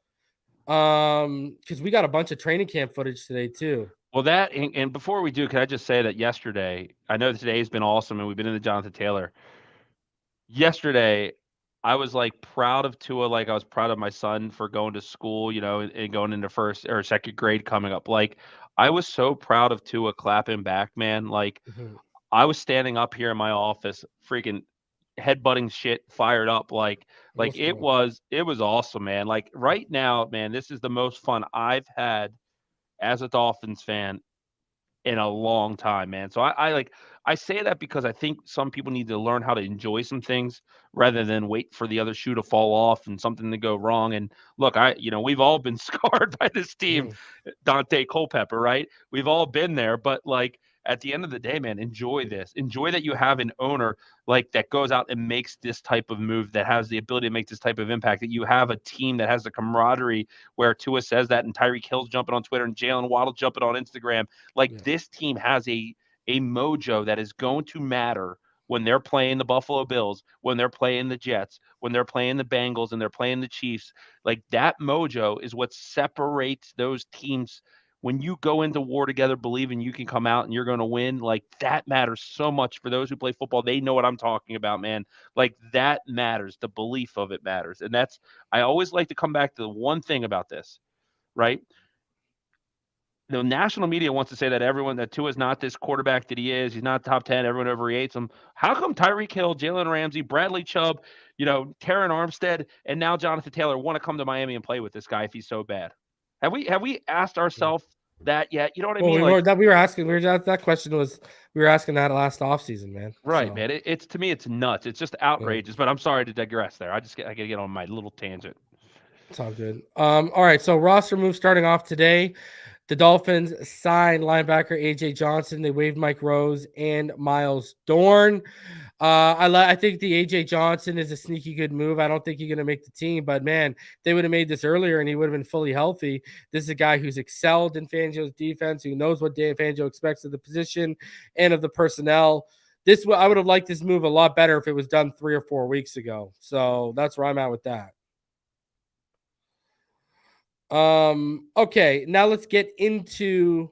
Because we got a bunch of training camp footage today too. Well, that and before we do, can I just say that yesterday, I know that today's been awesome and we've been in the Jonthan Taylor. Yesterday, I was like proud of Tua, like I was proud of my son for going to school, you know, and going into first or second grade coming up. Like I was so proud of Tua clapping back, man. Like I was standing up here in my office, freaking headbutting shit, fired up. Like it was awesome, man. Like right now, man, this is the most fun I've had as a Dolphins fan in a long time, man. So I say that because I think some people need to learn how to enjoy some things rather than wait for the other shoe to fall off and something to go wrong. And look, we've all been scarred by this team, Dante Culpepper, right? We've all been there, but like at the end of the day, man, enjoy this. Enjoy that you have an owner like that goes out and makes this type of move, that has the ability to make this type of impact, that you have a team that has the camaraderie where Tua says that and Tyreek Hill's jumping on Twitter and Jalen Waddle jumping on Instagram. Like this team has a mojo that is going to matter when they're playing the Buffalo Bills, when they're playing the Jets, when they're playing the Bengals and they're playing the Chiefs. Like that mojo is what separates those teams. When you go into war together, believing you can come out and you're going to win, like that matters so much for those who play football. They know what I'm talking about, man. Like that matters. The belief of it matters. And I always like to come back to the one thing about this, right? The national media wants to say that Tua is not this quarterback that he is. He's not top 10. Everyone overrates him. How come Tyreek Hill, Jalen Ramsey, Bradley Chubb, Terron Armstead, and now Jonthan Taylor want to come to Miami and play with this guy if he's so bad? Have we asked ourselves that yet? You know what I mean? We were asking. That question was we were asking that last offseason, man. Right, so. Man. It's to me, it's nuts. It's just outrageous. But I'm sorry to digress there. I got to get on my little tangent. It's all good. All right. So roster move starting off today. The Dolphins signed linebacker AJ Johnson. They waived Mike Rose and Miles Dorn. I think the AJ Johnson is a sneaky good move. I don't think he's going to make the team, but man, they would have made this earlier and he would have been fully healthy. This is a guy who's excelled in Fangio's defense, who knows what Dan Fangio expects of the position and of the personnel. I would have liked this move a lot better if it was done 3 or 4 weeks ago. So that's where I'm at with that. Okay, now let's get into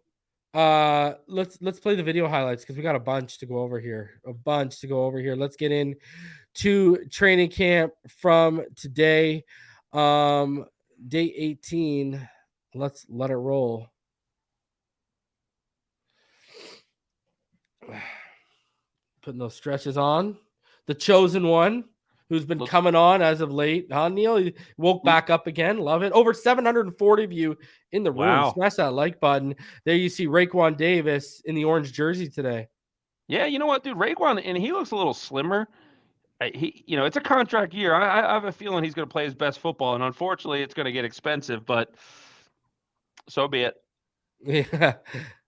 let's play the video highlights because we got a bunch to go over here. Let's get into training camp from today. Day 18. Let's let it roll. Putting those stretches on. The chosen one, who's been coming on as of late. Neal, he woke back up again. Love it. Over 740 of you in the room. Wow. Smash that like button. There you see Raekwon Davis in the orange jersey today. Yeah, you know what, dude? Raekwon, and he looks a little slimmer. It's a contract year. I have a feeling he's going to play his best football, and unfortunately, it's going to get expensive, but so be it. Yeah.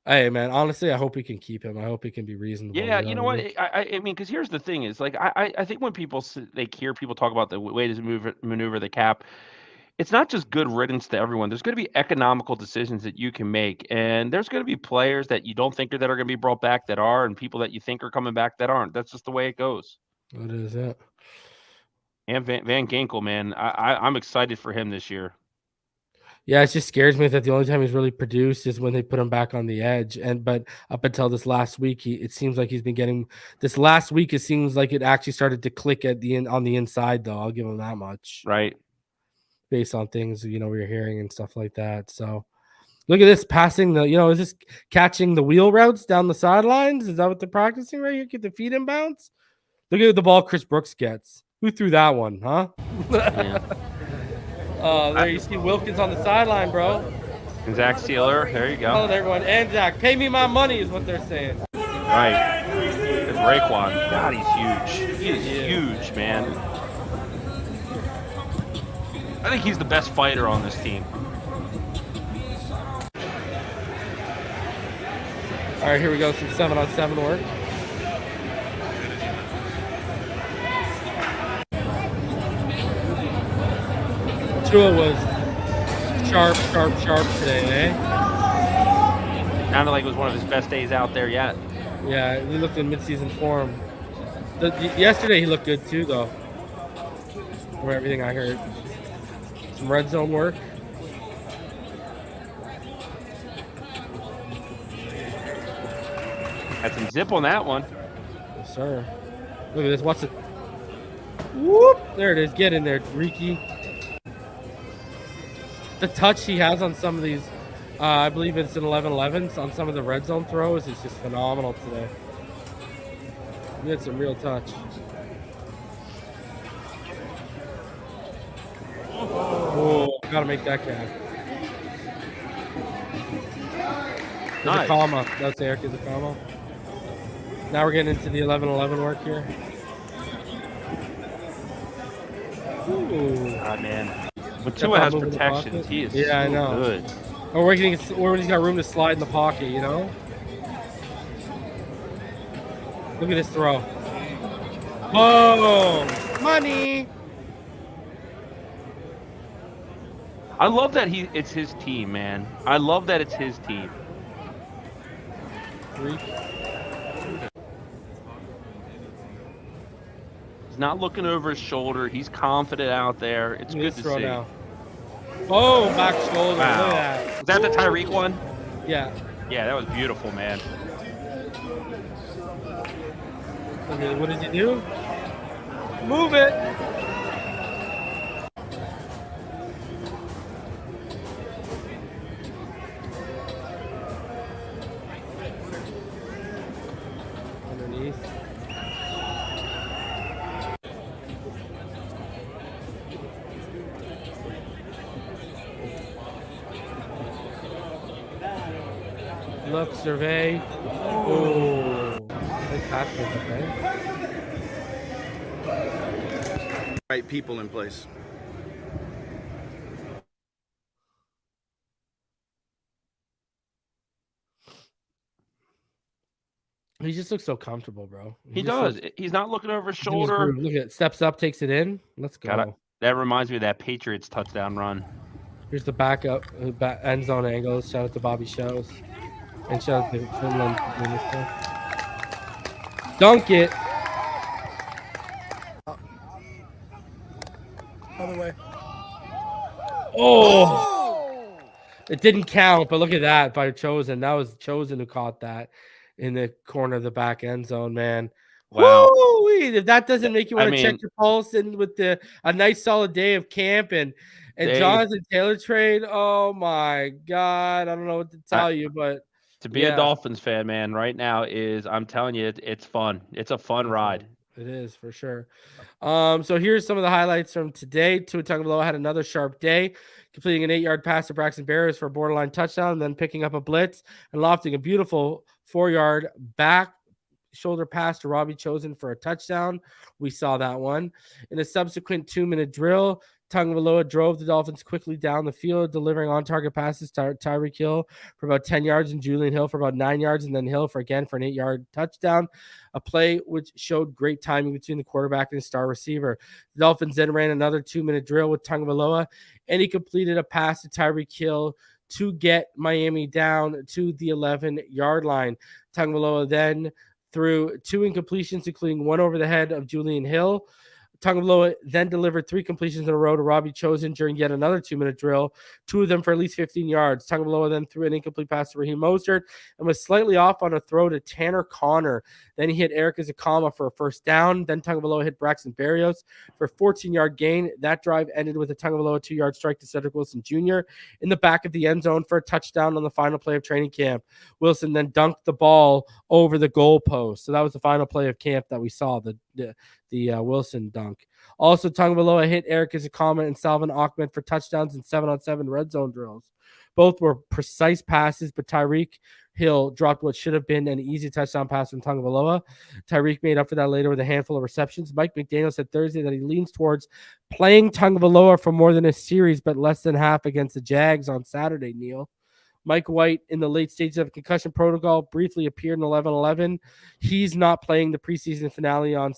Hey, man, honestly, I hope we can keep him. I hope he can be reasonable. Yeah, you know what? I mean, because here's the thing is, like, I think when people hear people talk about the way to maneuver the cap, it's not just good riddance to everyone. There's going to be economical decisions that you can make, and there's going to be players that you don't think that are going to be brought back that are, and people that you think are coming back that aren't. That's just the way it goes. What is that? And Van Ginkel, man, I'm excited for him this year. Yeah, it just scares me that the only time he's really produced is when they put him back on the edge. But up until this last week, it seems like he's been getting. This last week, it seems like it actually started to click on the inside, though. I'll give him that much. Right. Based on things we were hearing and stuff like that. So, look at this passing is this catching the wheel routes down the sidelines? Is that what they're practicing right here? Get the feet in bounds. Look at the ball Chris Brooks gets. Who threw that one, huh? Yeah. There you see Wilkins on the sideline, bro. And Zach Sealer, there you go. Hello, everyone. And Zach, pay me my money is what they're saying. Right. It's Raekwon. God, he's huge. He is huge, man. I think he's the best fighter on this team. All right, here we go. Some 7-on-7 work. Tua was sharp today, eh? Sounded like it was one of his best days out there yet. Yeah, he looked in midseason form. Yesterday he looked good too, though. From everything I heard. Some red zone work. Had some zip on that one. Yes, sir. Look at this. Watch it. Whoop! There it is. Get in there, Ricky. The touch he has on some of these, I believe it's an 11-11s on some of the red zone throws is just phenomenal today. He had some real touch. Oh, gotta make that count. There's a comma. That's Eric is a comma. Now we're getting into the 11-11 work here. Ooh. God, man. When Tua has protections, he is so I know. good. Or when he's got room to slide in the pocket, you know? Look at this throw. Oh, money. I love that it's his team, man. I love that it's his team. He's not looking over his shoulder. He's confident out there. It's good to see. Now. Oh, back shoulder. Wow. Look at that. Was that the Tyreek one? Yeah. Yeah, that was beautiful, man. Okay, what did you do? Move it. Underneath. Look, survey. Oh, nice pass, okay. Right people in place. He just looks so comfortable, bro. He does. He's not looking over his His shoulder. Look at it. Steps up, takes it in. Let's go. That reminds me of that Patriots touchdown run. Here's the backup end zone angles. Shout out to Bobby Shows. And shout out to Finland. Dunk it. Other way. Oh! It didn't count, but look at that by Chosen. That was Chosen who caught that in the corner of the back end zone, man. Wow. Woo-wee. If that doesn't make you want to check your pulse and with a nice solid day of camp and Jonthan Taylor trade, oh my God. I don't know what to tell you, but to be a Dolphins fan, man, right now I'm telling you, it's fun. It's a fun ride. It is for sure. So here's some of the highlights from today. Tua Tagovailoa had another sharp day, completing an 8-yard pass to Braxton Berrios for a borderline touchdown, and then picking up a blitz and lofting a beautiful 4-yard back shoulder pass to Robbie Chosen for a touchdown. We saw that one. In a subsequent 2-minute drill, Tagovailoa drove the Dolphins quickly down the field, delivering on-target passes to Tyreek Hill for about 10 yards and Julian Hill for about 9 yards, and then Hill for an 8-yard touchdown, a play which showed great timing between the quarterback and his star receiver. The Dolphins then ran another 2-minute drill with Tagovailoa, and he completed a pass to Tyreek Hill to get Miami down to the 11-yard line. Tagovailoa then threw 2 incompletions, including one over the head of Julian Hill. Tagovailoa then delivered 3 completions in a row to Robbie Chosen during yet another 2-minute drill, 2 of them for at least 15 yards. Tagovailoa then threw an incomplete pass to Raheem Mostert and was slightly off on a throw to Tanner Connor. Then he hit Eric Ezukanma for a first down. Then Tagovailoa hit Braxton Berrios for a 14-yard gain. That drive ended with a Tagovailoa 2-yard strike to Cedric Wilson Jr. in the back of the end zone for a touchdown on the final play of training camp. Wilson then dunked the ball over the goalpost. So that was the final play of camp that we saw, the Wilson dunk. Also, Tagovailoa hit Eric Ezukanma and Salvon Ahmed for touchdowns in 7-on-7 red zone drills. Both were precise passes, but Tyreek Hill dropped what should have been an easy touchdown pass from Tagovailoa. Tyreek made up for that later with a handful of receptions. Mike McDaniel said Thursday that he leans towards playing Tagovailoa for more than a series, but less than half against the Jags on Saturday, Neil. Mike White, in the late stages of concussion protocol, briefly appeared in 11-11. He's not playing the preseason finale on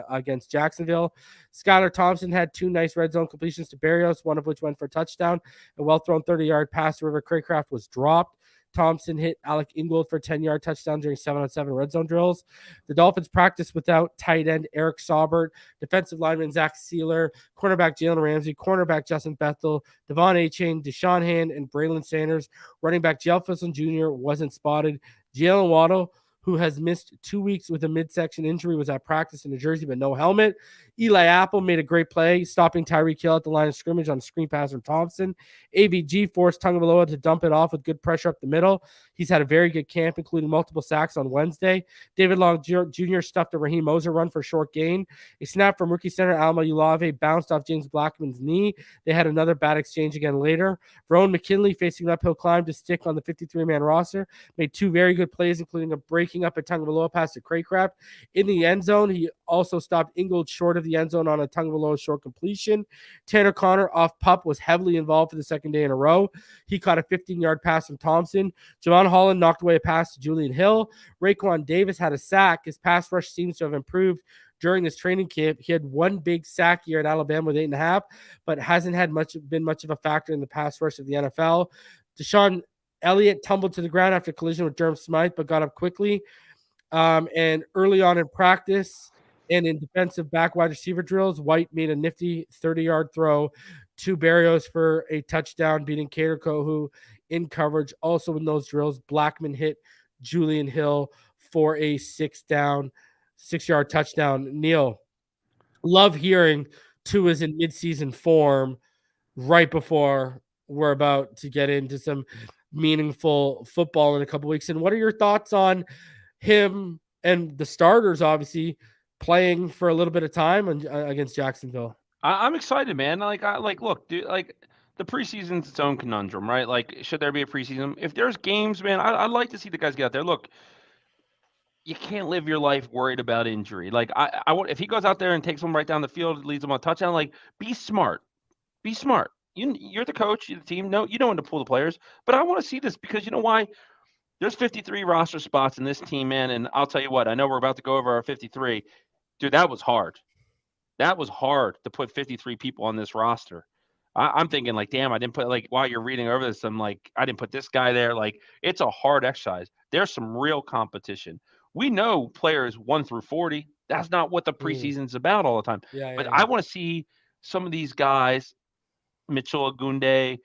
against Jacksonville. Skylar Thompson had 2 nice red zone completions to Berrios, one of which went for a touchdown. A well-thrown 30-yard pass to River Craycraft was dropped. Thompson hit Alec Ingold for a 10-yard touchdown during 7-on-7 red zone drills. The Dolphins practiced without tight end Eric Saubert, defensive lineman Zach Sealer, cornerback Jalen Ramsey, cornerback Justin Bethel, Devon Achane, Deshaun Hand, and Braylon Sanders. Running back Jefferson Jr. wasn't spotted. Jalen Waddle, who has missed 2 weeks with a midsection injury, was at practice in New Jersey, but no helmet. Eli Apple made a great play, stopping Tyreek Hill at the line of scrimmage on a screen pass from Thompson. AVG forced Tagovailoa to dump it off with good pressure up the middle. He's had a very good camp, including multiple sacks on Wednesday. David Long Jr. stuffed a Raheem Moser run for a short gain. A snap from rookie center Alma Ulave bounced off James Blackman's knee. They had another bad exchange again later. Verone McKinley, facing an uphill climb to stick on the 53-man roster, made 2 very good plays, including a breaking up a Tagovailoa pass to Craycraft in the end zone. He also stopped Ingold short of the end zone on a Tagovailoa short completion. Tanner Connor off pup was heavily involved for the second day in a row. He caught a 15-yard pass from Thompson. Javon Holland knocked away a pass to Julian Hill. Raekwon Davis had a sack. His pass rush seems to have improved during this training camp. He had 1 big sack here at Alabama with 8.5, but hasn't had been much of a factor in the pass rush of the NFL. Deshaun Elliott tumbled to the ground after a collision with Durham Smythe, but got up quickly. And early on in practice and in defensive back wide receiver drills, White made a nifty 30-yard throw to Berrios for a touchdown, beating Kader Kohu in coverage. Also in those drills, Blackman hit Julian Hill for a 6-yard touchdown. Neal, love hearing Tua's in midseason form right before we're about to get into some meaningful football in a couple weeks. And what are your thoughts on him and the starters, obviously, playing for a little bit of time against Jacksonville? I'm excited, man. Look, dude, the preseason's its own conundrum, right? Like, should there be a preseason? If there's games, man, I'd like to see the guys get out there. Look, you can't live your life worried about injury. Like, I want, if he goes out there and takes them right down the field, leads them on a touchdown, like, be smart. Be smart. You're the coach, you're the team. No, you know when to pull the players. But I want to see this because you know why? There's 53 roster spots in this team, man. And I'll tell you what, I know we're about to go over our 53. Dude, that was hard. That was hard to put 53 people on this roster. I'm thinking, like, damn, I didn't put, like, while you're reading over this, I'm like, I didn't put this guy there. Like, it's a hard exercise. There's some real competition. We know players 1 through 40. That's not what the preseason's about all the time. But I want to see some of these guys, Mitchell Agunde,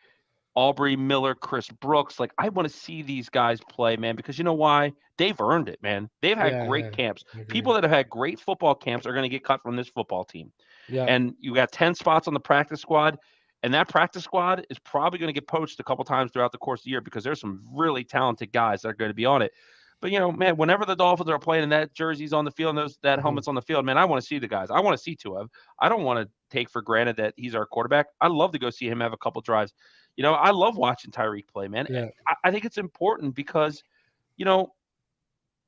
Aubrey Miller, Chris Brooks. Like, I want to see these guys play, man, because you know why? They've earned it, man. They've had great camps. People that have had great football camps are going to get cut from this football team. Yeah. And you got 10 spots on the practice squad, and that practice squad is probably going to get poached a couple times throughout the course of the year because there's some really talented guys that are going to be on it. But, you know, man, whenever the Dolphins are playing and that jersey's on the field and that helmet's on the field, man, I want to see the guys. I want to see Tua. I don't want to take for granted that he's our quarterback. I'd love to go see him have a couple drives. You know, I love watching Tyreek play, man. Yeah. I think it's important because, you know,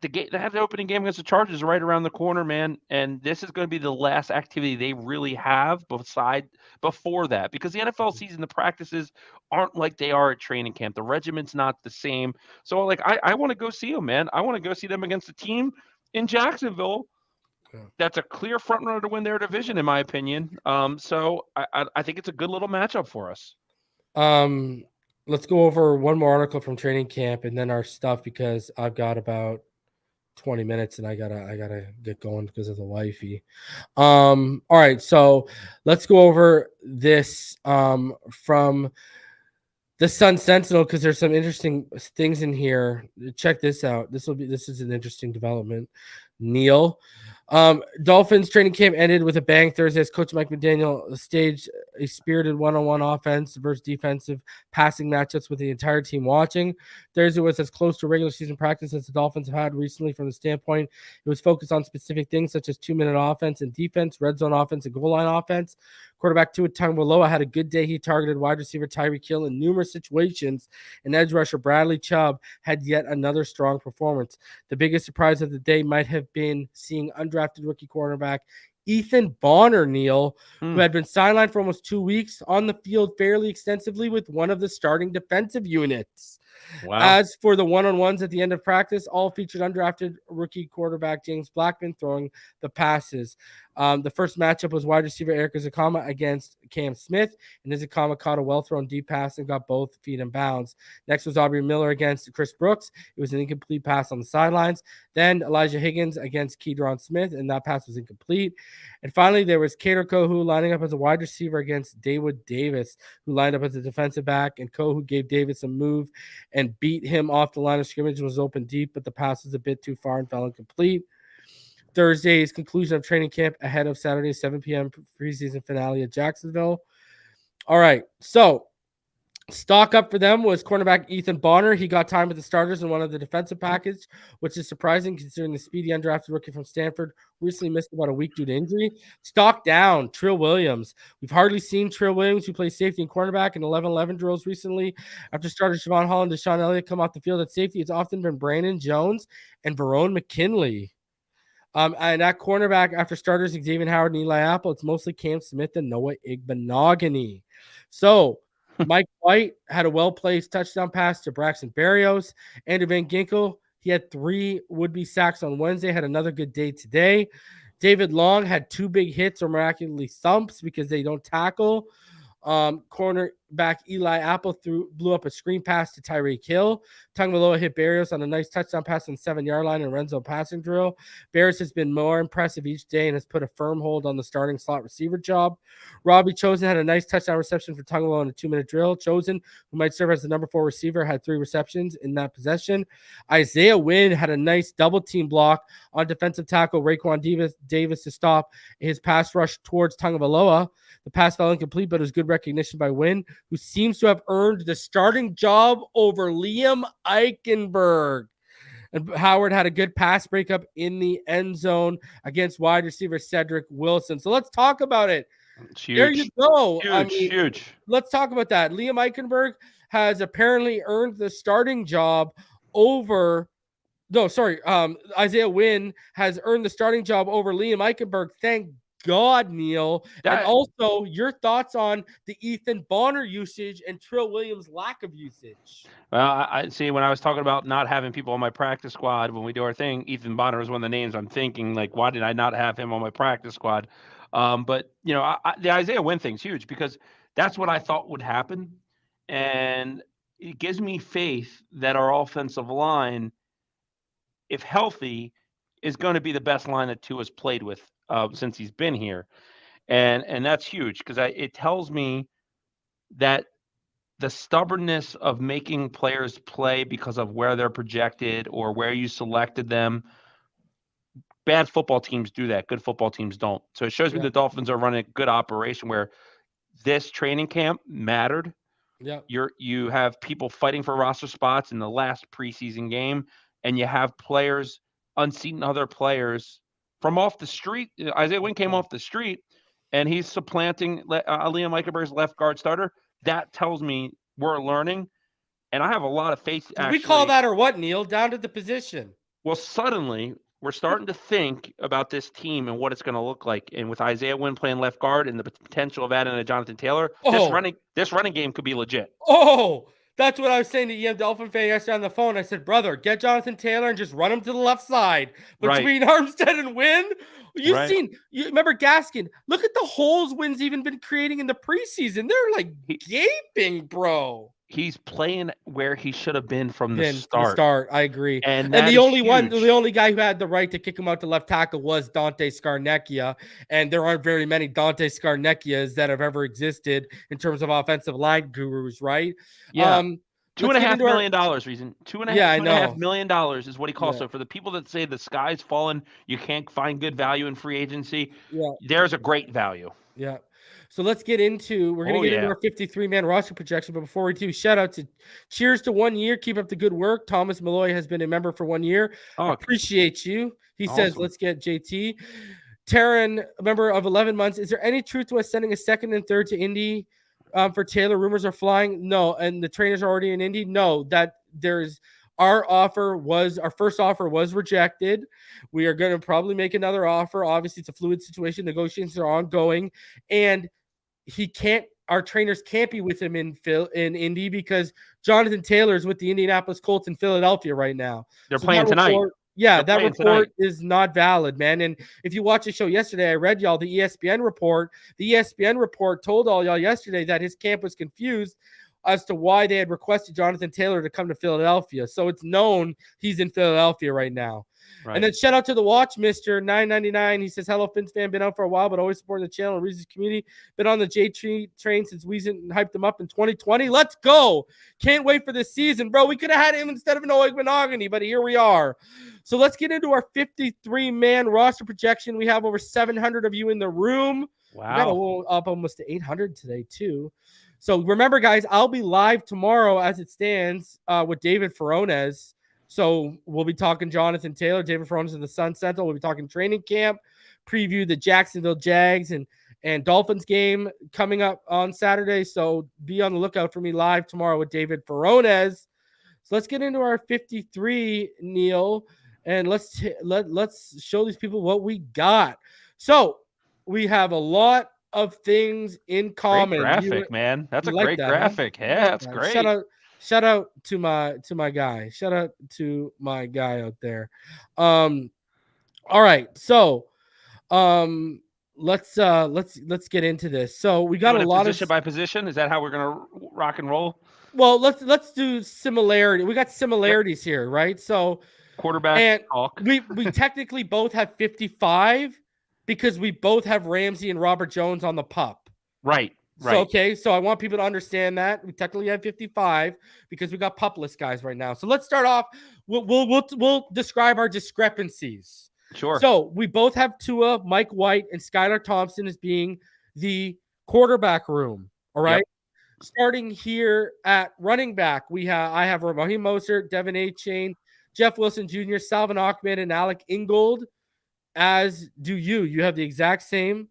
they have the opening game against the Chargers right around the corner, man. And this is going to be the last activity they really have before that, because the NFL season, the practices aren't like they are at training camp. The regiment's not the same. So, like, I want to go see them, man. I want to go see them against a team in Jacksonville that's a clear front runner to win their division, in my opinion. So I think it's a good little matchup for us. Let's go over one more article from training camp and then our stuff, because I've got about 20 minutes and I gotta get going because of the wifey. All right, so let's go over this from the Sun Sentinel, because there's some interesting things in here. Check this out. This is an interesting development. Neal. Dolphins training camp ended with a bang Thursday as Coach Mike McDaniel staged a spirited one-on-one offense versus defensive passing matchups with the entire team watching. Thursday was as close to regular season practice as the Dolphins have had recently from the standpoint. It was focused on specific things such as 2-minute offense and defense, red zone offense, and goal line offense. Quarterback Tua Tagovailoa had a good day. He targeted wide receiver Tyreek Hill in numerous situations, and edge rusher Bradley Chubb had yet another strong performance. The biggest surprise of the day might have been seeing undrafted rookie cornerback Ethan Bonner, Neal, who had been sidelined for almost 2 weeks, on the field fairly extensively with one of the starting defensive units. Wow. As for the one-on-ones at the end of practice, all featured undrafted rookie quarterback James Blackman throwing the passes. The first matchup was wide receiver Eric Zakama against Cam Smith, and Zakama caught a well-thrown deep pass and got both feet in bounds. Next was Aubrey Miller against Chris Brooks. It was an incomplete pass on the sidelines. Then Elijah Higgins against Keydron Smith, and that pass was incomplete. And finally, there was Kader Kohu lining up as a wide receiver against Dawood Davis, who lined up as a defensive back, and Kohu gave Davis a move and beat him off the line of scrimmage and was open deep, but the pass was a bit too far and fell incomplete. Thursday's conclusion of training camp ahead of Saturday's 7 p.m. preseason finale at Jacksonville. All right, so stock up for them was cornerback Ethan Bonner. He got time with the starters in one of the defensive package, which is surprising considering the speedy undrafted rookie from Stanford recently missed about a week due to injury. Stock down, Trill Williams. We've hardly seen Trill Williams, who plays safety and cornerback in 11-11 drills recently. After starters Siobhan Hall and Deshaun Elliott come off the field at safety, it's often been Brandon Jones and Verone McKinley. And at cornerback, after starters Xavier Howard and Eli Apple, it's mostly Cam Smith and Noah Igbenogany. So Mike White had a well-placed touchdown pass to Braxton Berrios. Andrew Van Ginkel, he had 3 would-be sacks on Wednesday, had another good day today. David Long had 2 big hits or miraculously thumps because they don't tackle. Cornerback Eli Apple blew up a screen pass to Tyreek Hill. Tagovailoa hit Berrios on a nice touchdown pass on the 7-yard line in Renzo passing drill. Berrios has been more impressive each day and has put a firm hold on the starting slot receiver job. Robbie Chosen had a nice touchdown reception for Tagovailoa in a 2-minute drill. Chosen, who might serve as the number 4 receiver, had 3 receptions in that possession. Isaiah Wynn had a nice double team block on defensive tackle Raekwon Davis to stop his pass rush towards Tagovailoa. The pass fell incomplete, but it was good recognition by Wynn, who seems to have earned the starting job over Liam Eichenberg. And Howard had a good pass breakup in the end zone against wide receiver Cedric Wilson. So let's talk about it. There you go. Huge. Let's talk about that. Liam Eichenberg has apparently earned the starting job over. Isaiah Wynn has earned the starting job over Liam Eichenberg. Thank God, Neal. And also your thoughts on the Ethan Bonner usage and Trill Williams' lack of usage. Well, I see when I was talking about not having people on my practice squad when we do our thing, Ethan Bonner was one of the names I'm thinking, like, why did I not have him on my practice squad? But, the Isaiah Wynn thing's huge because that's what I thought would happen. And it gives me faith that our offensive line, if healthy, is going to be the best line that Tua's played with since he's been here. And that's huge because it tells me that the stubbornness of making players play because of where they're projected or where you selected them, bad football teams do that. Good football teams don't. So it shows me the Dolphins are running a good operation where this training camp mattered. Yeah. You have people fighting for roster spots in the last preseason game, and you have players unseating other players from off the street. Isaiah Wynn came off the street, and he's supplanting Liam Eichenberg's left guard starter. That tells me we're learning, and I have a lot of faith. Did we call that or what, Neal? Down to the position. Well, suddenly we're starting to think about this team and what it's going to look like. And with Isaiah Wynn playing left guard and the potential of adding a Jonthan Taylor, this running game could be legit. Oh, that's what I was saying to EM Dolphin fan yesterday on the phone. I said, brother, get Jonthan Taylor and just run him to the left side between Armstead and Wynn. You remember Gaskin? Look at the holes Wynn's even been creating in the preseason. They're like gaping, bro. He's playing where he should have been from the start. I agree. And the only guy who had the right to kick him out to left tackle was Dante Scarnecchia. And there aren't very many Dante Scarnecchias that have ever existed in terms of offensive line gurus, right? Yeah. $2.5 million, Reason. $2.5 million is what he costs. So for the people that say the sky's fallen, you can't find good value in free agency, there's a great value. Yeah. So let's get into, we're going to get into our 53-man roster projection. But before we do, cheers to 1 year. Keep up the good work. Thomas Malloy has been a member for 1 year. Appreciate you. He says, let's get JT. Taryn, a member of 11 months. Is there any truth to us sending a second and third to Indy for Taylor? Rumors are flying. No. And the trainers are already in Indy. No, that there's our first offer was rejected. We are going to probably make another offer. Obviously, it's a fluid situation. Negotiations are ongoing. And he can't our trainers can't be with him in Indy because Jonthan Taylor is with the Indianapolis Colts in Philadelphia right now. They're So playing tonight. That report is not valid, man. And if you watch the show yesterday, I read y'all the ESPN report. The ESPN report told all y'all yesterday that his camp was confused as to why they had requested Jonthan Taylor to come to Philadelphia. So it's known he's in Philadelphia right now. Right. And then shout out to the watch, Mr. 999. He says, hello, Fins fan. Been out for a while, but always supporting the channel and Reason's community. Been on the J train since Reason hyped them up in 2020. Let's go. Can't wait for this season, bro. We could have had him instead of an Oigmanogany, but here we are. So let's get into our 53-man roster projection. We have over 700 of you in the room. Wow. We got up almost to 800 today, too. So remember, guys, I'll be live tomorrow as it stands with David Furones. So we'll be talking Jonthan Taylor, David Furones in the Sun Sentinel. We'll be talking training camp, preview the Jacksonville Jags and Dolphins game coming up on Saturday. So be on the lookout for me live tomorrow with David Furones. So let's get into our 53, Neal, and let's show these people what we got. So we have a lot of things in common. Great graphic, man. That's a great graphic. Huh? Yeah, that's great. Shout out to my guy. Shout out to my guy out there. All right. So let's get into this. So we got a lot position by position. Is that how we're gonna rock and roll? Well, let's do similarity. We got similarities here, right? So quarterback and talk. we technically both have 55 because we both have Ramsey and Robert Jones on the pup. Right. So, okay, so I want people to understand that we technically have 55 because we got pupless guys right now. So let's start off. We'll describe our discrepancies. Sure. So we both have Tua, Mike White, and Skylar Thompson as being the quarterback room. All right. Yep. Starting here at running back, I have Raheem Mostert, Devin Achane, Jeff Wilson Jr., Salvin Ahmed, and Alec Ingold. As do you. You have the exact same.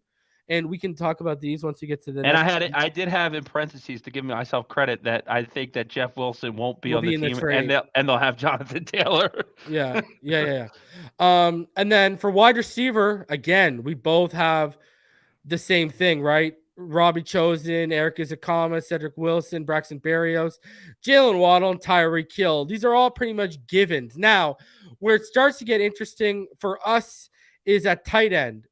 And we can talk about these once we get to the next. And I did have in parentheses to give myself credit that I think that Jeff Wilson won't be on the team, and they'll have Jonthan Taylor. Yeah. And then for wide receiver, again, we both have the same thing, right? Robbie Chosen, Eric Izakama, Cedric Wilson, Braxton Berrios, Jalen Waddle, and Tyreek Hill. These are all pretty much givens. Now, where it starts to get interesting for us is at tight end.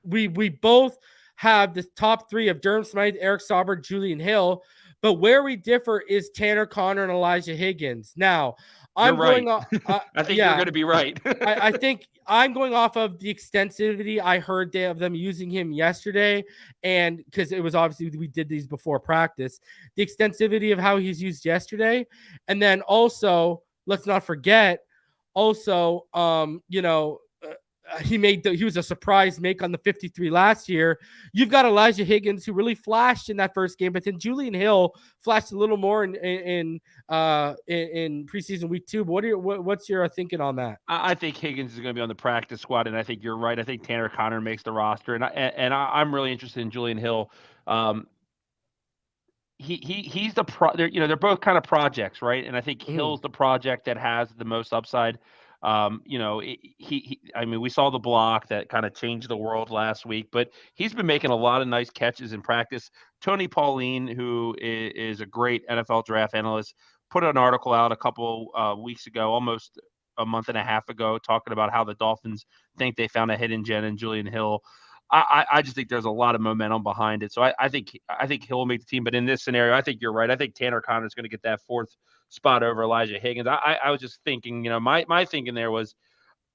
We both have the top three of Durham Smythe, Eric Sauber, Julian Hill, but where we differ is Tanner Conner and Elijah Higgins. Now, I'm going off. I think you're going to be right. I think I'm going off of the extensivity I heard of them using him yesterday, and because it was obviously we did these before practice, the extensivity of how he's used yesterday, and then also let's not forget, also, he was a surprise make on the 53 last year. You've got Elijah Higgins who really flashed in that first game, but then Julian Hill flashed a little more in preseason week 2. But what's your thinking on that? I think Higgins is going to be on the practice squad, and I think you're right. I think Tanner Conner makes the roster, and I'm really interested in Julian Hill. He's they're both kind of projects, right? And I think Hill's the project that has the most upside. I mean, we saw the block that kind of changed the world last week, but he's been making a lot of nice catches in practice. Tony Pauline, who is a great NFL draft analyst, put an article out a couple weeks ago, almost a month and a half ago, talking about how the Dolphins think they found a hidden gem in Julian Hill. I just think there's a lot of momentum behind it. So I think Hill will make the team. But in this scenario, I think you're right. I think Tanner Conner is going to get that fourth spot over Elijah Higgins. I was just thinking, my thinking there was,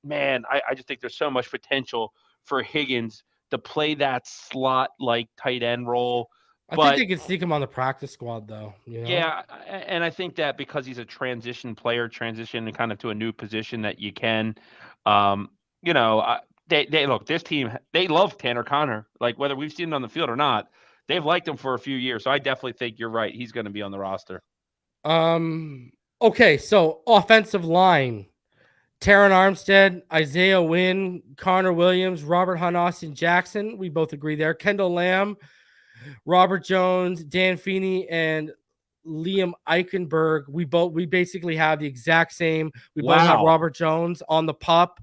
man, I just think there's so much potential for Higgins to play that slot like tight end role. I think they can sneak him on the practice squad, though. Yeah, and I think that because he's a transition kind of to a new position that you can, They look, this team, they love Tanner Conner. Like, whether we've seen him on the field or not, they've liked him for a few years. So I definitely think you're right. He's going to be on the roster. Okay, so offensive line. Taron Armstead, Isaiah Wynn, Connor Williams, Robert Hunt, Austin Jackson. We both agree there. Kendall Lamb, Robert Jones, Dan Feeney, and Liam Eichenberg. We basically have the exact same. We both have Robert Jones on the pup.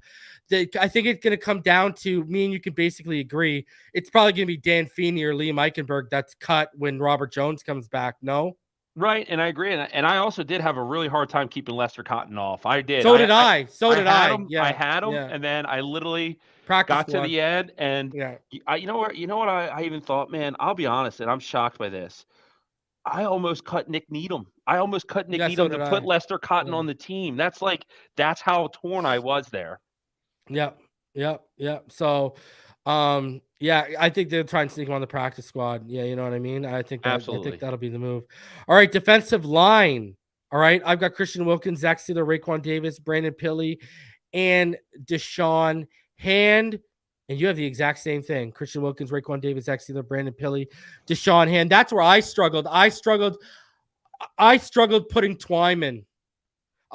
I think it's going to come down to me and you can basically agree. It's probably going to be Dan Feeney or Liam Eichenberg that's cut when Robert Jones comes back. No? Right, and I agree, and I also did have a really hard time keeping Lester Cotton off. I did. So did I. So did I. Him, Yeah. I had him, yeah. and then I literally Practice got squad. to the end, and Yeah. you know what I even thought, man. I'll be honest, and I'm shocked by this. I almost cut Nick Needham. I almost cut Nick Yeah, so Needham to put did I. Lester Cotton Yeah. on the team. That's how torn I was there. Yep. So, yeah, I think they'll try and sneak him on the practice squad. Yeah, you know what I mean? I think Absolutely. that'll be the move. All right, defensive line. All right, I've got Christian Wilkins, Zach Steeler, Raekwon Davis, Brandon Pilley, and Deshaun Hand. And you have the exact same thing. Christian Wilkins, Raekwon Davis, Zach Steeler, Brandon Pilley, Deshaun Hand. That's where I struggled. I struggled putting Twyman.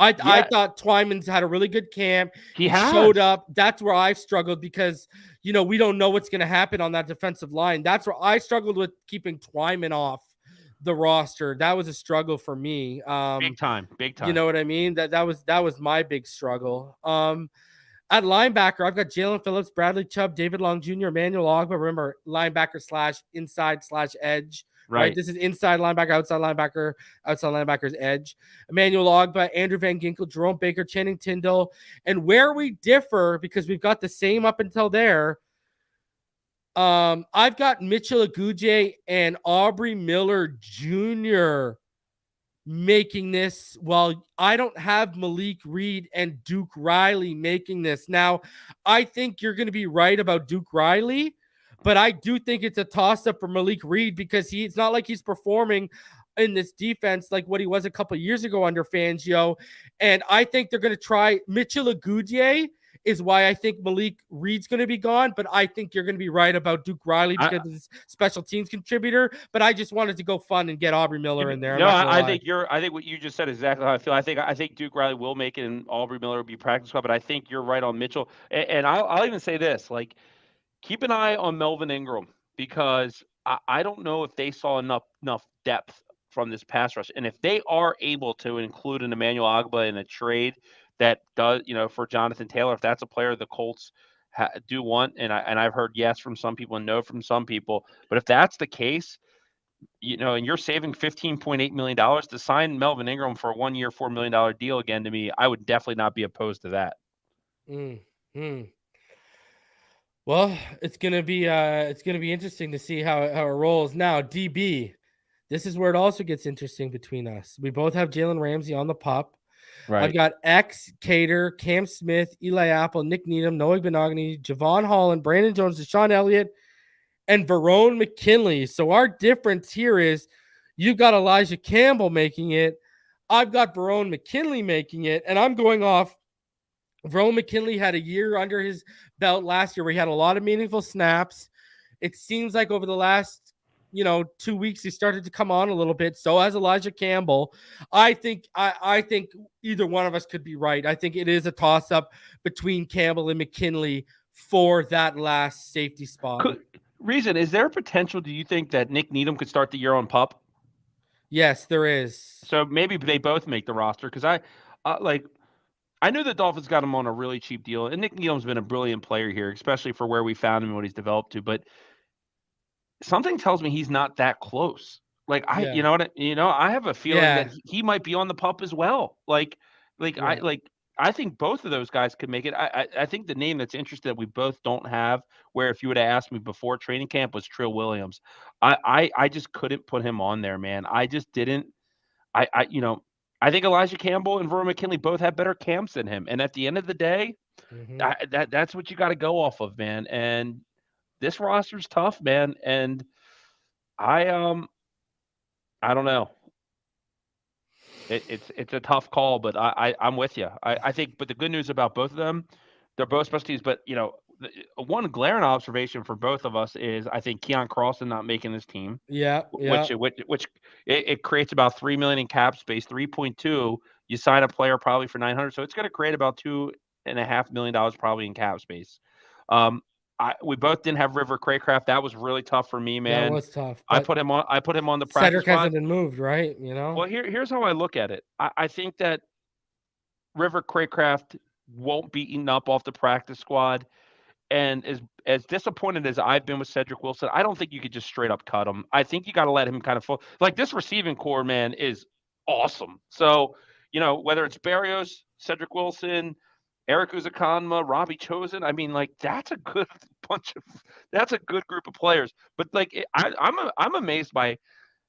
I thought Twyman's had a really good camp. He showed up. That's where I struggled because, we don't know what's going to happen on that defensive line. That's where I struggled with keeping Twyman off the roster. That was a struggle for me. Big time. You know what I mean? That was my big struggle. At linebacker, I've got Jalen Phillips, Bradley Chubb, David Long Jr., Emmanuel Ogba. Remember, linebacker / inside / edge. Right. This is inside linebacker, outside linebacker's edge. Emmanuel Ogba, Andrew Van Ginkel, Jerome Baker, Channing Tindall. And where we differ, because we've got the same up until there, I've got Mitchell Aguje and Aubrey Miller Jr. making this, while I don't have Malik Reed and Duke Riley making this. Now, I think you're going to be right about Duke Riley, but I do think it's a toss-up for Malik Reed because it's not like he's performing in this defense like what he was a couple of years ago under Fangio. And I think they're going to try Mitchell Aguje is why I think Malik Reed's going to be gone. But I think you're going to be right about Duke Riley because he's special teams contributor. But I just wanted to go fun and get Aubrey Miller in there. I think what you just said is exactly how I feel. I think Duke Riley will make it and Aubrey Miller will be practice squad, but I think you're right on Mitchell. And I'll even say this, like, keep an eye on Melvin Ingram because I don't know if they saw enough depth from this pass rush. And if they are able to include an Emmanuel Ogba in a trade that does, for Jonthan Taylor, if that's a player the Colts do want, and I've heard yes from some people and no from some people, but if that's the case, and you're saving $15.8 million to sign Melvin Ingram for a 1 year, $4 million deal again, to me, I would definitely not be opposed to that. Well, it's gonna be interesting to see how it rolls. Now, DB, this is where it also gets interesting between us. We both have Jalen Ramsey on the pup. Right. I've got X, Cater, Cam Smith, Eli Apple, Nick Needham, Noah Benogany, Javon Holland, Brandon Jones, Deshaun Elliott, and Verone McKinley. So our difference here is you've got Elijah Campbell making it. I've got Verone McKinley making it, and I'm going off. Verone McKinley had a year under his belt last year where he had a lot of meaningful snaps. It seems like over the last 2 weeks he started to come on a little bit. So has Elijah Campbell. I think either one of us could be right. I think it is a toss-up between Campbell and McKinley for that last safety spot. Reason, is there potential, do you think, that Nick Needham could start the year on PUP? Yes, there is. So maybe they both make the roster because I knew the Dolphins got him on a really cheap deal, and Nick Needham's been a brilliant player here, especially for where we found him and what he's developed to. But something tells me he's not that close. I have a feeling that he might be on the PUP as well. I think both of those guys could make it. I think the name that's interesting that we both don't have, where if you would have asked me before training camp, was Trill Williams. I just couldn't put him on there, man. I just didn't. I think Elijah Campbell and Verone McKinley both have better camps than him. And at the end of the day, that's what you got to go off of, man. And this roster's tough, man. And I don't know. It's a tough call, but I'm with you. I think, but the good news about both of them, they're both special teams. But one glaring observation for both of us is I think Keon Carlson not making this team. Yeah. Which it creates about $3 million in cap space, 3.2. You sign a player probably for $900, so it's going to create about $2.5 million probably in cap space. We both didn't have River Craycraft. That was really tough for me, man. That was tough. I put him on the practice Cedric squad. hasn't been moved, right? Well, here's how I look at it. I think that River Craycraft won't be eaten up off the practice squad. And as disappointed as I've been with Cedric Wilson, I don't think you could just straight up cut him. I think you got to let him kind of fall. Like this receiving core, man, is awesome. So, whether it's Berrios, Cedric Wilson, Eric Uzakonma, Robbie Chosen, I mean, like that's a good that's a good group of players. But like, I'm amazed by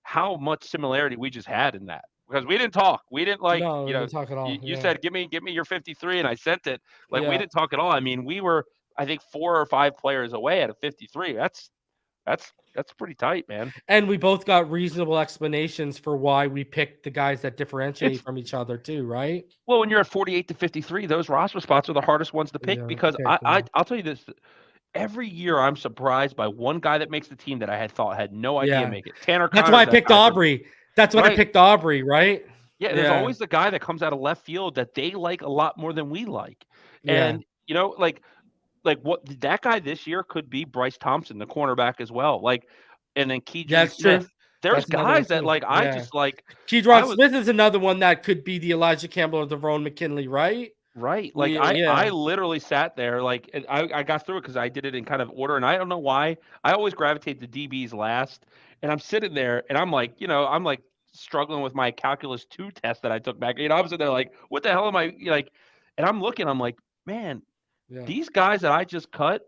how much similarity we just had in that. Because we didn't talk. We didn't No, we didn't talk at all. You Yeah. said, give me your 53, and I sent it. Like we Yeah. didn't talk at all. I mean, we were, I think, 4 or 5 players away at a 53. That's pretty tight, man. And we both got reasonable explanations for why we picked the guys that differentiate from each other too, right? Well, when you're at 48 to 53, those roster spots are the hardest ones to pick Yeah, because okay, I'll tell you this. Every year I'm surprised by one guy that makes the team that I had no idea make it. Tanner That's Connor's why I that picked guy. Aubrey. That's when I picked Aubrey, right? Yeah, there's always the guy that comes out of left field that they like a lot more than we like. And like what that guy this year could be Bryce Thompson, the cornerback as well. Like, and then Keydron Smith. True. There's guys that like I just like. Keydron Smith is another one that could be the Elijah Campbell or the Ron McKinley, right? Right. Like I literally sat there, like I got through it because I did it in kind of order, and I don't know why. I always gravitate to DBs last, and I'm sitting there and I'm like, I'm like struggling with my calculus 2 test that I took back. I'm sitting there like, what the hell am I like? And I'm looking, I'm like, man, these guys that I just cut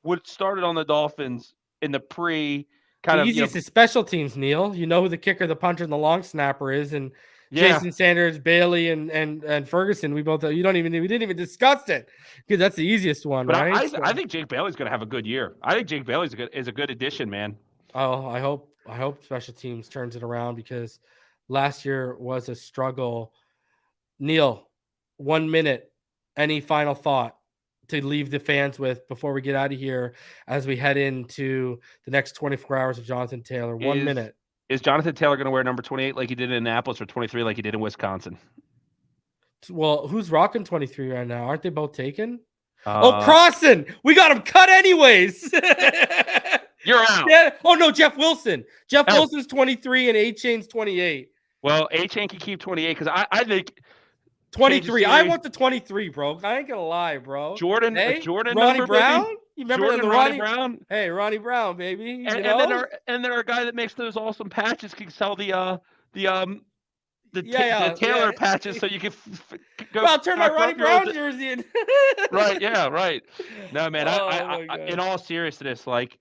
would started on the Dolphins in the The easiest is special teams, Neil. You know who the kicker, the punter, and the long snapper is, and Jason Sanders, Bailey, and Ferguson. We didn't even discuss it because that's the easiest one, but right? I think Jake Bailey's going to have a good year. I think Jake Bailey's is a good addition, man. Oh, I hope special teams turns it around because last year was a struggle. Neil, 1 minute. Any final thought to leave the fans with before we get out of here as we head into the next 24 hours of Jonthan Taylor? 1 minute. Is Jonthan Taylor going to wear number 28 like he did in Annapolis or 23 like he did in Wisconsin? Well, who's rocking 23 right now? Aren't they both taken? Crossan! We got him cut anyways. You're out. Yeah. Oh, no, Jeff Wilson. Jeff Wilson's 23 and A-Chain's 28. Well, A-Chain can keep 28 because I think 23. I want the 23, bro. I ain't gonna lie, bro. Jordan Ronnie Brown. Baby. You remember Jordan, the Ronnie Brown? Hey, Ronnie Brown, baby. And then our guy that makes those awesome patches can sell the Taylor patches so you can go. Well, I'll turn my Ronnie Brown jersey in. Right. Yeah. Right. No, man. I in all seriousness, like